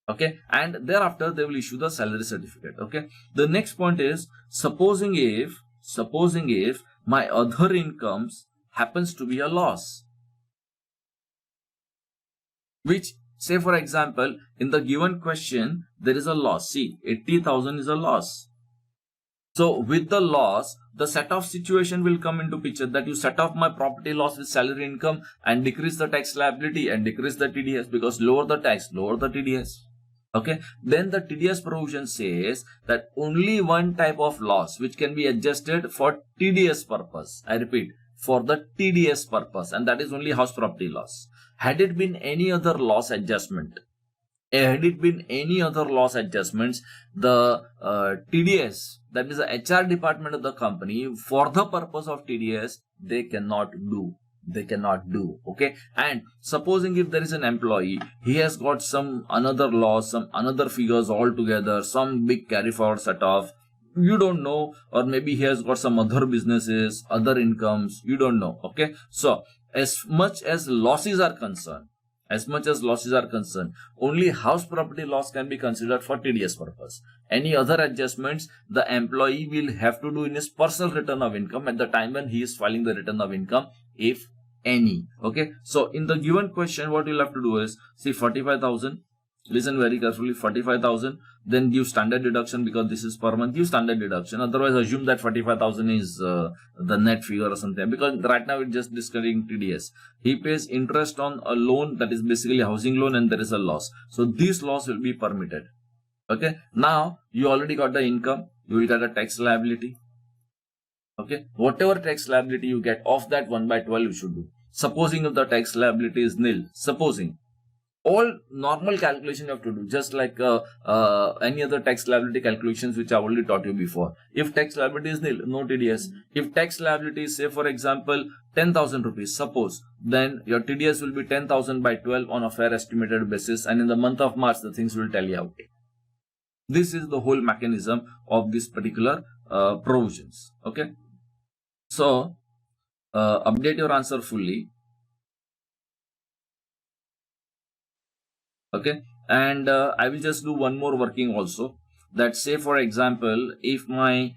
Okay, and thereafter they will issue the salary certificate. Okay, the next point is, supposing if my other incomes happens to be a loss, which, say for example, in the given question there is a loss. See, 80,000 is a loss. So with the loss, the set off situation will come into picture, that you set off my property loss with salary income and decrease the tax liability and decrease the TDS, because lower the tax, lower the TDS. Okay, then the TDS provision says that only one type of loss which can be adjusted for TDS purpose. I repeat, for the TDS purpose, and that is only house property loss. Had it been any other loss adjustment, the TDS, that is the HR department of the company, for the purpose of TDS, they cannot do. Okay, and supposing if there is an employee, he has got some another loss, some another figures altogether, some big carry forward set off, you don't know, or maybe he has got some other businesses, other incomes, you don't know. Okay, so as much as losses are concerned, only house property loss can be considered for TDS purpose. Any other adjustments the employee will have to do in his personal return of income at the time when he is filing the return of income, if any. Okay, so in the given question, what you'll have to do is, see, 45,000, listen very carefully, 45,000, then give standard deduction, because this is per month, give standard deduction. Otherwise, assume that 45,000 is the net figure or something, because right now it's just discussing TDS. He pays interest on a loan, that is basically a housing loan, and there is a loss. So this loss will be permitted. Okay, now you already got the income, you will get a tax liability. Okay, whatever tax liability you get, of that 1/12 you should do. Supposing if the tax liability is nil, supposing, all normal calculation you have to do, just like any other tax liability calculations which I already taught you before. If tax liability is nil, no TDS. If tax liability is, say for example, 10,000 rupees, suppose, then your TDS will be 10,000 by 12 on a fair estimated basis, and in the month of March the things will tally out. This is the whole mechanism of this particular provisions. Okay, so update your answer fully. Okay, and I will just do one more working also, that, say for example, if my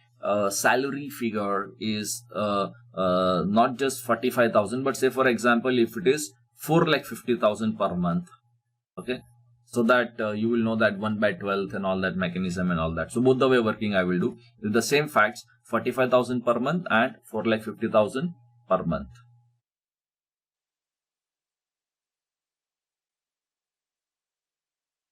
salary figure is not just 45,000, but say for example if it is 4,50,000 per month. Okay, so that you will know that 1/12 and all that mechanism and all that. So both the way working I will do with the same facts, 45,000 per month and 4,50,000 per month.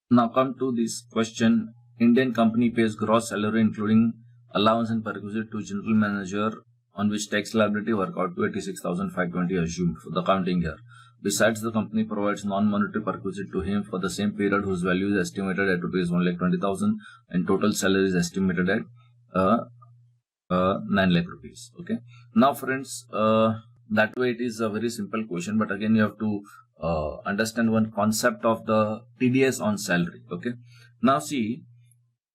Now come to this question. Indian company pays gross salary including allowance and perquisite to general manager on which tax liability work out to 86,520 assumed for the accounting year. Besides, the company provides non-monetary perquisite to him for the same period whose value is estimated at rupees 1,20,000 and total salary is estimated at 9 lakh rupees. Okay. Now friends, that way it is a very simple question, but again you have to understand one concept of the TDS on salary. Okay. Now see,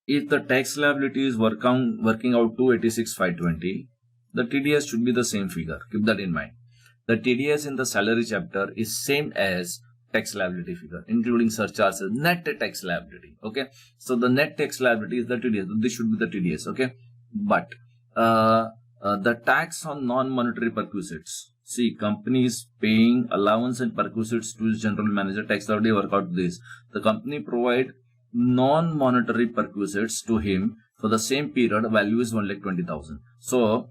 if the tax liability is working out to 86,520, the TDS should be the same figure. Keep that in mind. The TDS in the salary chapter is same as tax liability figure, including surcharges, net tax liability. Okay. So the net tax liability is the TDS. This should be the TDS. Okay. But the tax on non-monetary perquisites. See, company is paying allowance and perquisites to its general manager. Tax liability work out this. The company provide non-monetary perquisites to him for the same period. Value is 1,20,000. So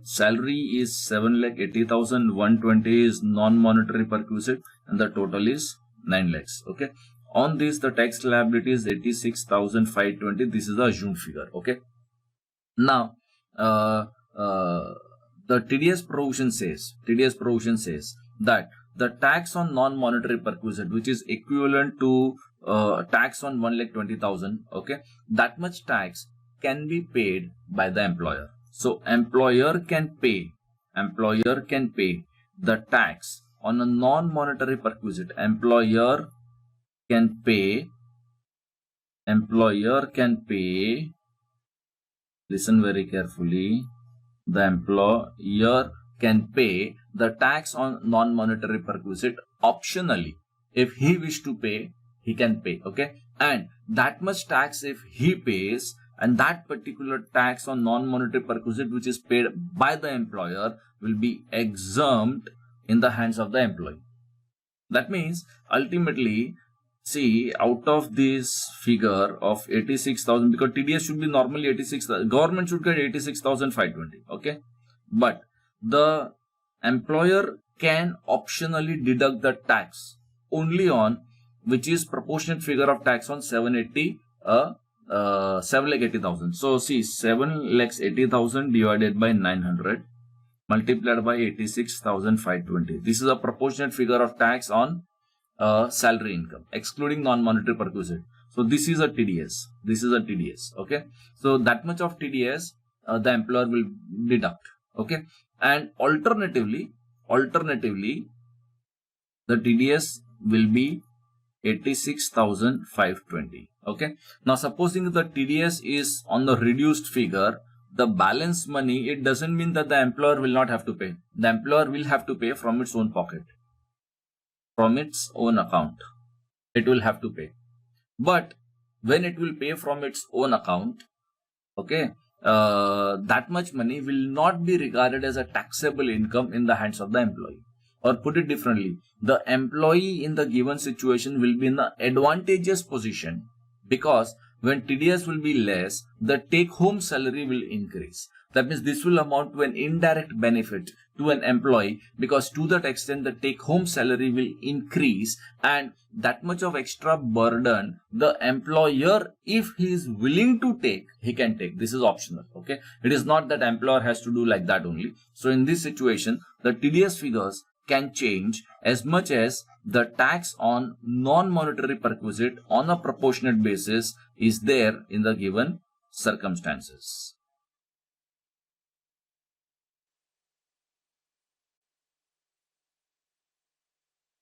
salary is 7,80,000. 120 is non-monetary perquisite, and the total is 9 lakhs. Okay. On this, the tax liability is 86,520. This is the assumed figure. Okay. Now, the TDS provision says that the tax on non-monetary perquisite, which is equivalent to tax on 1,20,000, okay, that much tax can be paid by the employer. So employer can pay the tax on a non-monetary perquisite. Employer can pay. Listen very carefully. The employer can pay the tax on non-monetary perquisite optionally. If he wish to pay, he can pay. Okay. And that much tax if he pays, and that particular tax on non-monetary perquisite which is paid by the employer will be exempt in the hands of the employee. That means ultimately, see, out of this figure of 86,000, because TDS should be normally 86,000, government should get 86,520. Okay. But the employer can optionally deduct the tax only on which is proportionate figure of tax on 7,80,000. So see, 7,80,000 divided by 900 multiplied by 86,520. This is a proportionate figure of tax on salary income, excluding non-monetary perquisite. So this is a TDS. Okay. So that much of TDS the employer will deduct. Okay. And alternatively, the TDS will be 86,520. Okay. Now supposing the TDS is on the reduced figure, the balance money, it doesn't mean that the employer will not have to pay. The employer will have to pay from its own pocket, from its own account. It will have to pay. But when it will pay from its own account, okay, that much money will not be regarded as a taxable income in the hands of the employee. Or put it differently, the employee in the given situation will be in the advantageous position, because when TDS will be less, the take-home salary will increase. That means this will amount to an indirect benefit to an employee, because to that extent the take-home salary will increase, and that much of extra burden the employer, if he is willing to take, he can take. This is optional. Okay. It is not that employer has to do like that only. So in this situation, the TDS figures can change as much as the tax on non-monetary perquisite on a proportionate basis is there in the given circumstances.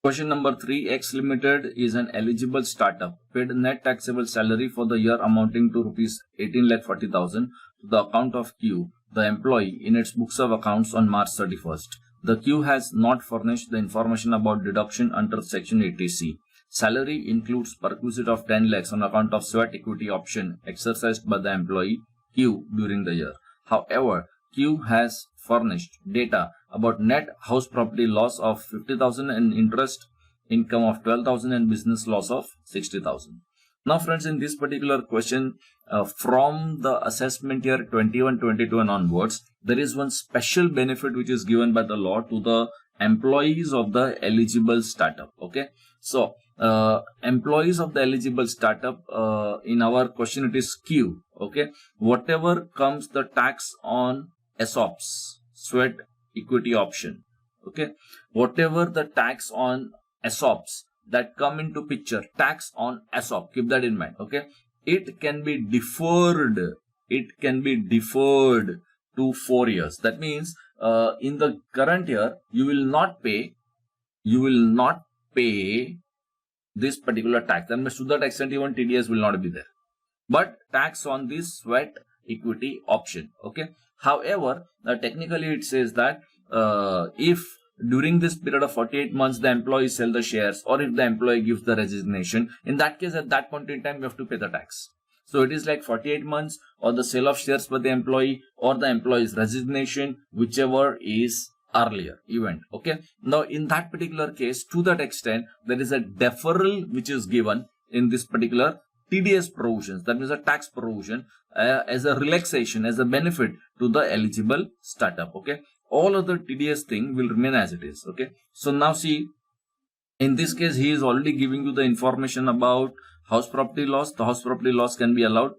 Question number 3. X Limited is an eligible startup, paid net taxable salary for the year amounting to rupees 18,40,000 to the account of Q, the employee, in its books of accounts on March 31st. The Q has not furnished the information about deduction under Section 80C. Salary includes perquisite of 10 lakhs on account of sweat equity option exercised by the employee Q during the year. However, Q has furnished data about net house property loss of 50,000 and interest income of 12,000 and business loss of 60,000. Now friends, in this particular question, from the assessment year 21-22 and onwards, there is one special benefit which is given by the law to the employees of the eligible startup. Okay. So, employees of the eligible startup, in our question it is Q. Okay. Whatever comes the tax on ESOPs, sweat equity option. Okay, whatever the tax on ESOPs that come into picture, tax on ESOP, keep that in mind. Okay, it can be deferred. It can be deferred to 4 years. That means in the current year you will not pay. You will not pay this particular tax. That means to that extent even TDS will not be there. But tax on this sweat equity option. Okay. However, technically it says that if during this period of 48 months the employee sell the shares, or if the employee gives the resignation, in that case at that point in time you have to pay the tax. So it is like 48 months or the sale of shares by the employee or the employee's resignation, whichever is earlier event. Okay. Now in that particular case, to that extent, there is a deferral which is given in this particular TDS provisions, that means a tax provision, as a relaxation, as a benefit to the eligible startup. Okay. All other TDS thing will remain as it is. Okay. So now see, in this case, he is already giving you the information about house property loss. The house property loss can be allowed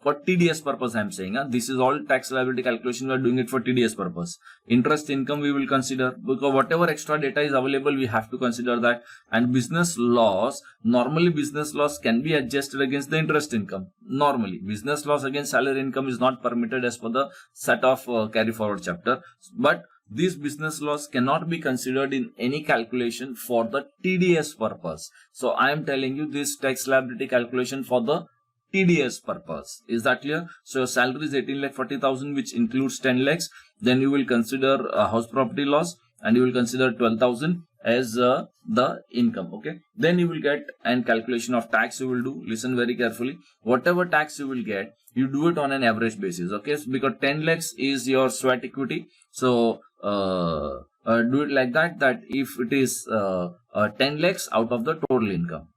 for TDS purpose. I am saying this is all tax liability calculation. We are doing it for TDS purpose. Interest income we will consider, because whatever extra data is available, we have to consider that. And business loss, normally business loss can be adjusted against the interest income. Normally, business loss against salary income is not permitted as per the set of carry forward chapter. But this business loss cannot be considered in any calculation for the TDS purpose. So I am telling you this tax liability calculation for the TDS purpose. Is that clear? So your salary is 18,40,000, which includes 10 lakhs. Then you will consider house property loss, and you will consider 12,000 as the income. Okay. Then you will get an calculation of tax. You will do. Listen very carefully. Whatever tax you will get, you do it on an average basis. Okay. So because 10 lakhs is your sweat equity. So do it like that. That if it is 10 lakhs out of the total income.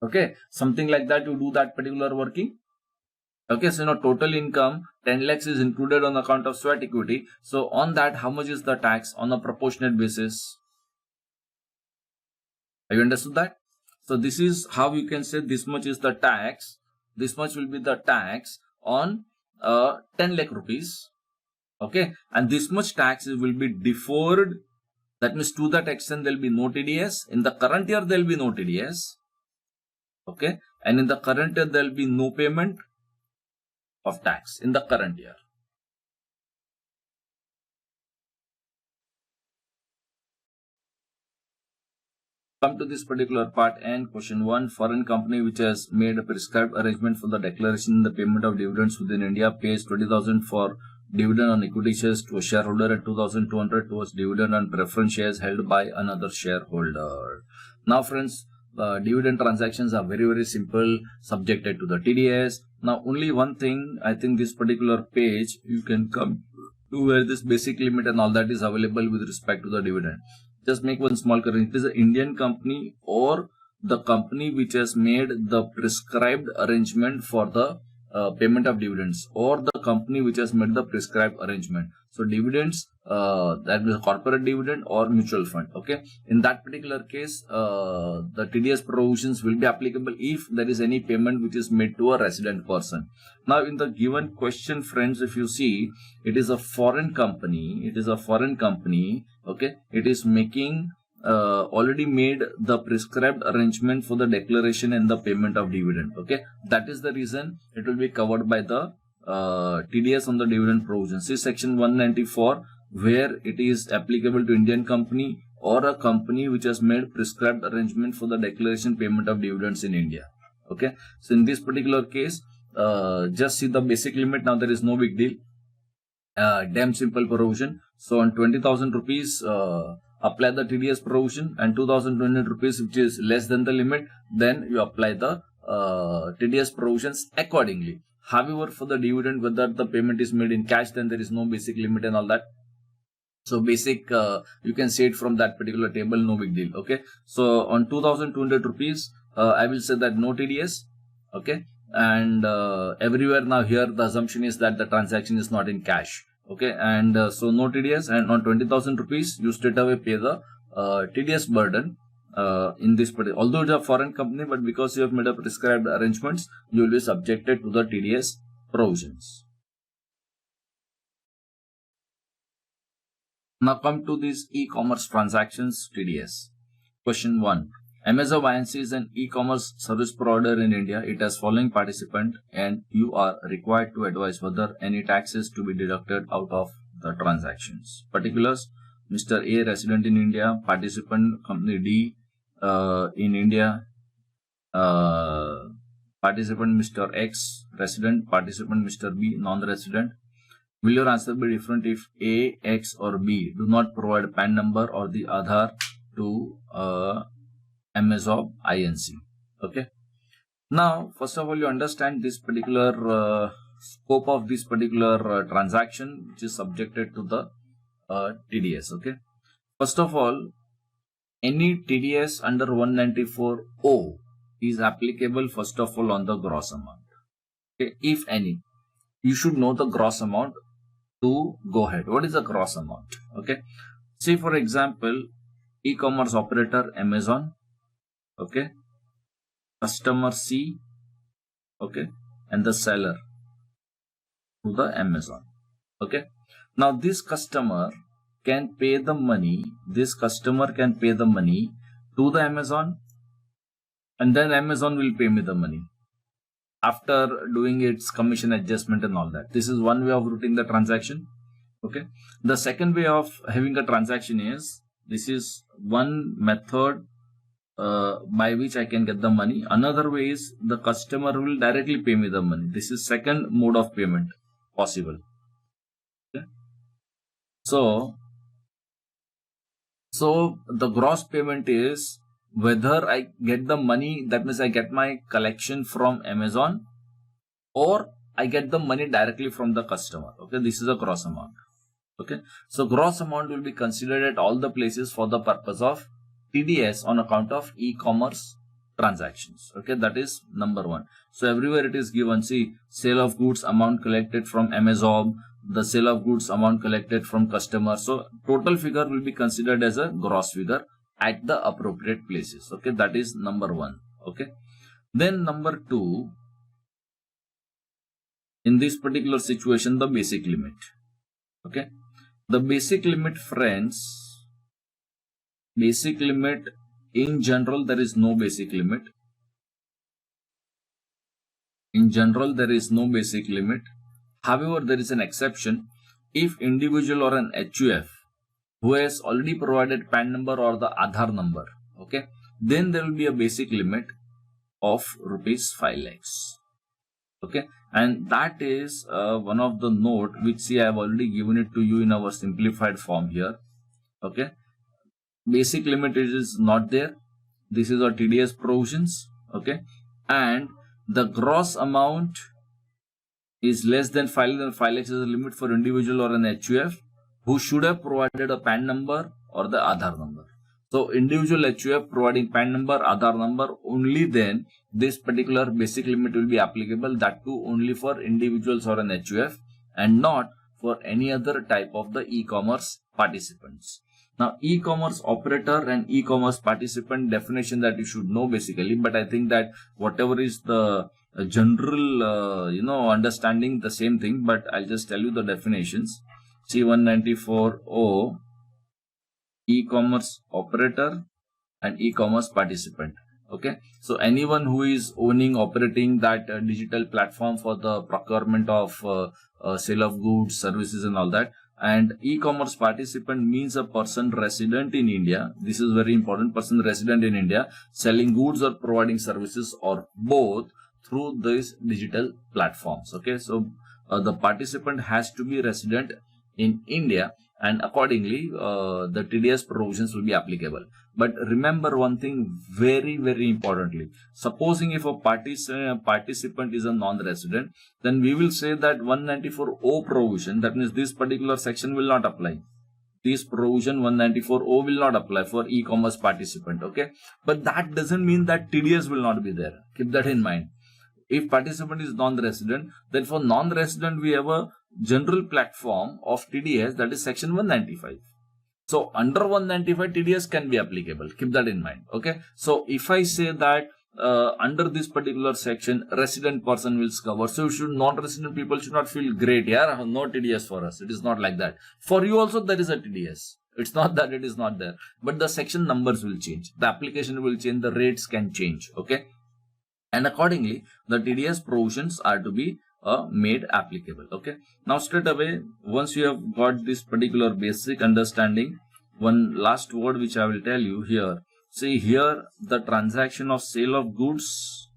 Okay, something like that, you do that particular working. Okay, so total income 10 lakhs is included on account of sweat equity. So on that, how much is the tax on a proportionate basis? Have you understood that? So this is how you can say this much is the tax. This much will be the tax on 10 lakh rupees. Okay, and this much tax will be deferred. That means to that extent there will be no TDS. In the current year there will be no TDS. Okay, and in the current year there will be no payment of tax in the current year. Come to this particular part and question 1. Foreign company which has made a prescribed arrangement for the declaration and the payment of dividends within India pays 20,000 for dividend on equity shares to a shareholder and 2,200 towards dividend on preference shares held by another shareholder. Now friends, dividend transactions are very simple, subjected to the TDS. Now only one thing, I think this particular page you can come to where this basic limit and all that is available with respect to the dividend. Just make one small correction. It is an Indian company or the company which has made the prescribed arrangement for the payment of dividends, or the company which has made the prescribed arrangement. So dividends, that is a corporate dividend or mutual fund. Okay, in that particular case, the TDS provisions will be applicable if there is any payment which is made to a resident person. Now in the given question, friends, if you see, it is a foreign company. It is a foreign company. Okay, it is making already made the prescribed arrangement for the declaration and the payment of dividend. Okay, that is the reason it will be covered by the TDS on the dividend provision. See section 194, where it is applicable to Indian company or a company which has made prescribed arrangement for the declaration payment of dividends in India. Okay, so in this particular case, just see the basic limit. Now there is no big deal. Damn simple provision. So on 20,000 rupees, apply the TDS provision, and 2,200 rupees, which is less than the limit, then you apply the TDS provisions accordingly. However, for the dividend, whether the payment is made in cash, then there is no basic limit and all that. So basic, you can see it from that particular table, no big deal. Okay, so on 2,200 rupees, I will say that no TDS. Okay, and everywhere now here the assumption is that the transaction is not in cash. Okay, and so no TDS, and on 20,000 rupees you straight away pay the TDS burden in this particular. Although it is a foreign company, but because you have made a prescribed arrangements, you will be subjected to the TDS provisions. Now come to these e-commerce transactions TDS. Question 1. Amazon Inc. is an e-commerce service provider in India. It has following participant and you are required to advise whether any taxes to be deducted out of the transactions. Particulars: Mr. A, resident in India, participant company D in India, participant Mr. X, resident, participant Mr. B, non-resident. Will your answer be different if A, X or B do not provide PAN number or the Aadhaar to Amazon Inc.? Okay. Now, first of all, you understand this particular scope of this particular transaction, which is subjected to the TDS. Okay. First of all, any TDS under 194O is applicable first of all on the gross amount. Okay. If any, you should know the gross amount to go ahead. What is the gross amount? Okay. Say for example, e-commerce operator Amazon. Okay. Customer C. Okay. And the seller to the Amazon. Okay. Now this customer can pay the money. This customer can pay the money to the Amazon, and then Amazon will pay me the money after doing its commission adjustment and all that. This is one way of routing the transaction. Okay. The second way of having a transaction is, this is one method by which I can get the money. Another way is the customer will directly pay me the money. This is second mode of payment possible. Okay. So the gross payment is whether I get the money, that means I get my collection from Amazon, or I get the money directly from the customer. Okay, this is a gross amount. Okay, so gross amount will be considered at all the places for the purpose of TDS on account of e-commerce transactions. Okay, that is number one. So everywhere it is given, see, sale of goods amount collected from Amazon, the sale of goods amount collected from customer. So total figure will be considered as a gross figure at the appropriate places. Okay, that is number one. Okay, then number two, in this particular situation, the basic limit. Okay, the basic limit, friends, basic limit in general, there is no basic limit. In general, there is no basic limit. However, there is an exception. If individual or an HUF who has already provided PAN number or the Aadhaar number, okay, then there will be a basic limit of rupees 5 lakhs. Okay, and that is one of the note which, see, I have already given it to you in our simplified form here. Okay, basic limit is not there. This is our TDS provisions. Okay, and the gross amount is less than 5 lakhs is a limit for individual or an HUF who should have provided a PAN number or the Aadhaar number. So individual HUF providing PAN number, Aadhaar number, only then this particular basic limit will be applicable, that too only for individuals or an HUF and not for any other type of the e-commerce participants. Now, e-commerce operator and e-commerce participant definition that you should know basically, but I think that whatever is the general, understanding, the same thing, but I'll just tell you the definitions. C194O, e-commerce operator and e-commerce participant. Okay, so anyone who is owning, operating that digital platform for the procurement of sale of goods, services and all that. And e-commerce participant means a person resident in India. This is very important. Person resident in India selling goods or providing services or both through these digital platforms. Okay, so the participant has to be resident in India, and accordingly the TDS provisions will be applicable. But remember one thing very, very importantly. Supposing if a participant is a non-resident, then we will say that 194O provision, that means this particular section will not apply. This provision 194O will not apply for e-commerce participant. Okay, but that doesn't mean that TDS will not be there. Keep that in mind. If participant is non-resident, then for non-resident we have a general platform of TDS, that is section 195. So under 195 TDS can be applicable. Keep that in mind. Okay. So if I say that under this particular section, resident person will cover. So non-resident people should not feel great. Yeah, no TDS for us. It is not like that. For you also there is a TDS. It's not that it is not there, but the section numbers will change. The application will change. The rates can change. Okay. And accordingly, the TDS provisions are to be made applicable. Okay. Now straight away, once you have got this particular basic understanding, one last word which I will tell you here. See here, the transaction of sale of goods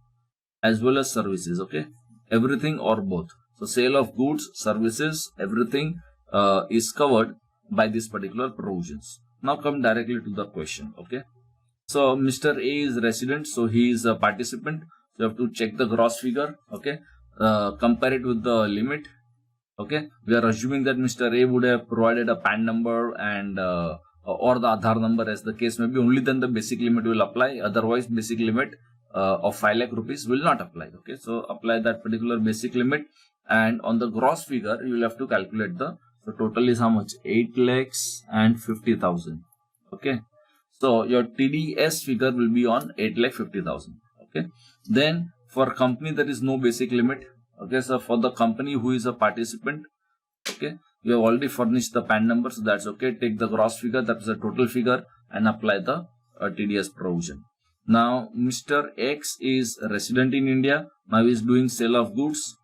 as well as services. Okay. Everything or both. So sale of goods, services, everything is covered by this particular provisions. Now come directly to the question. Okay. So Mr. A is resident, so he is a participant. So you have to check the gross figure. Okay. Compare it with the limit. Okay. We are assuming that Mr. A would have provided a PAN number and or the Aadhaar number as the case may be. Only then the basic limit will apply. Otherwise, basic limit of 5 lakh rupees will not apply. Okay. So apply that particular basic limit, and on the gross figure you will have to calculate the. So total is how much? 8 lakhs and 50,000. Okay. So your TDS figure will be on 8 lakh 50,000. Okay. Then for company there is no basic limit. Okay. So for the company who is a participant, okay, you have already furnished the PAN number, so that's okay. Take the gross figure, that is the total figure, and apply the TDS provision. Now Mr. X is a resident in India. Now he is doing sale of goods.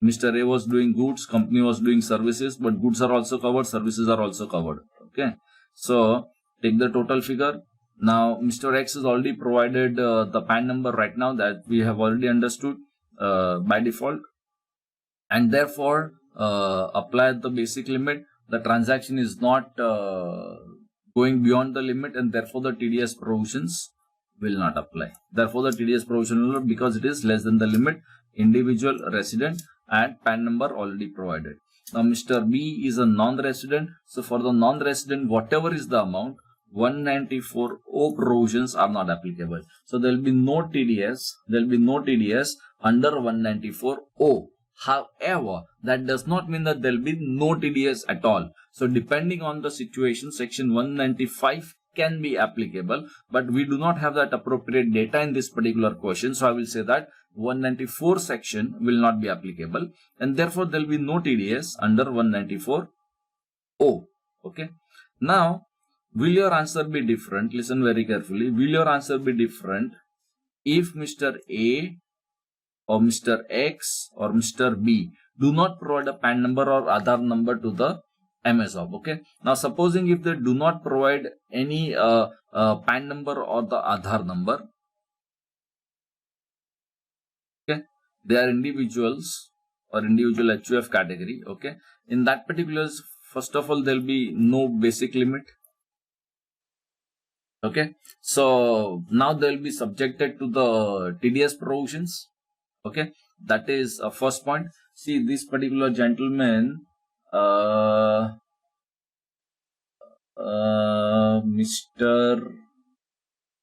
Mr. A was doing goods, company was doing services, but goods are also covered, services are also covered. Okay. So take the total figure. Now Mr. X has already provided the PAN number right now, that we have already understood by default, and therefore apply the basic limit. The transaction is not going beyond the limit, and therefore the TDS provisions will not apply. Therefore the TDS provision will not, because it is less than the limit. Individual, resident, and PAN number already provided. Now Mr. B is a non-resident. So for the non-resident, whatever is the amount, 194O provisions are not applicable. So there will be no TDS. There will be no TDS under 194O. However, that does not mean that there will be no TDS at all. So depending on the situation, section 195 can be applicable, but we do not have that appropriate data in this particular question. So I will say that 194 section will not be applicable, and therefore there will be no TDS under 194O. Okay. Now, will your answer be different? Listen very carefully. Will your answer be different if Mr. A or Mr. X or Mr. B do not provide a PAN number or Aadhaar number to the MSOB? Okay. Now, supposing if they do not provide any PAN number or the Aadhaar number, okay, they are individuals or individual HUF category. Okay. In that particular, first of all, there will be no basic limit. Okay. So now they will be subjected to the TDS provisions. Okay. That is a first point. See, this particular gentleman, Mr.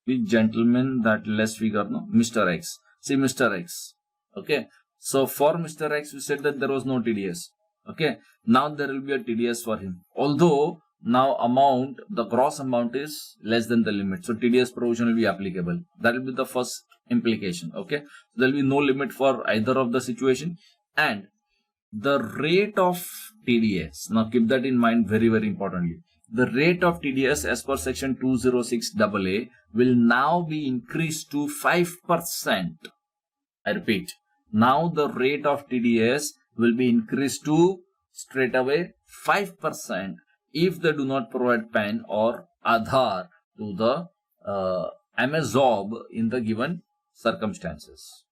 Which gentleman, that less figure, no? Mr. X. See, Mr. X. Okay. So for Mr. X, we said that there was no TDS. Okay. Now there will be a TDS for him. Although now amount, the gross amount is less than the limit. So TDS provision will be applicable. That will be the first implication. Okay. There will be no limit for either of the situation. And the rate of TDS, now keep that in mind very, very importantly. The rate of TDS as per section 206AA will now be increased to 5%. I repeat, now the rate of TDS will be increased to straight away 5% if they do not provide PAN or Aadhaar to the MSOB in the given circumstances.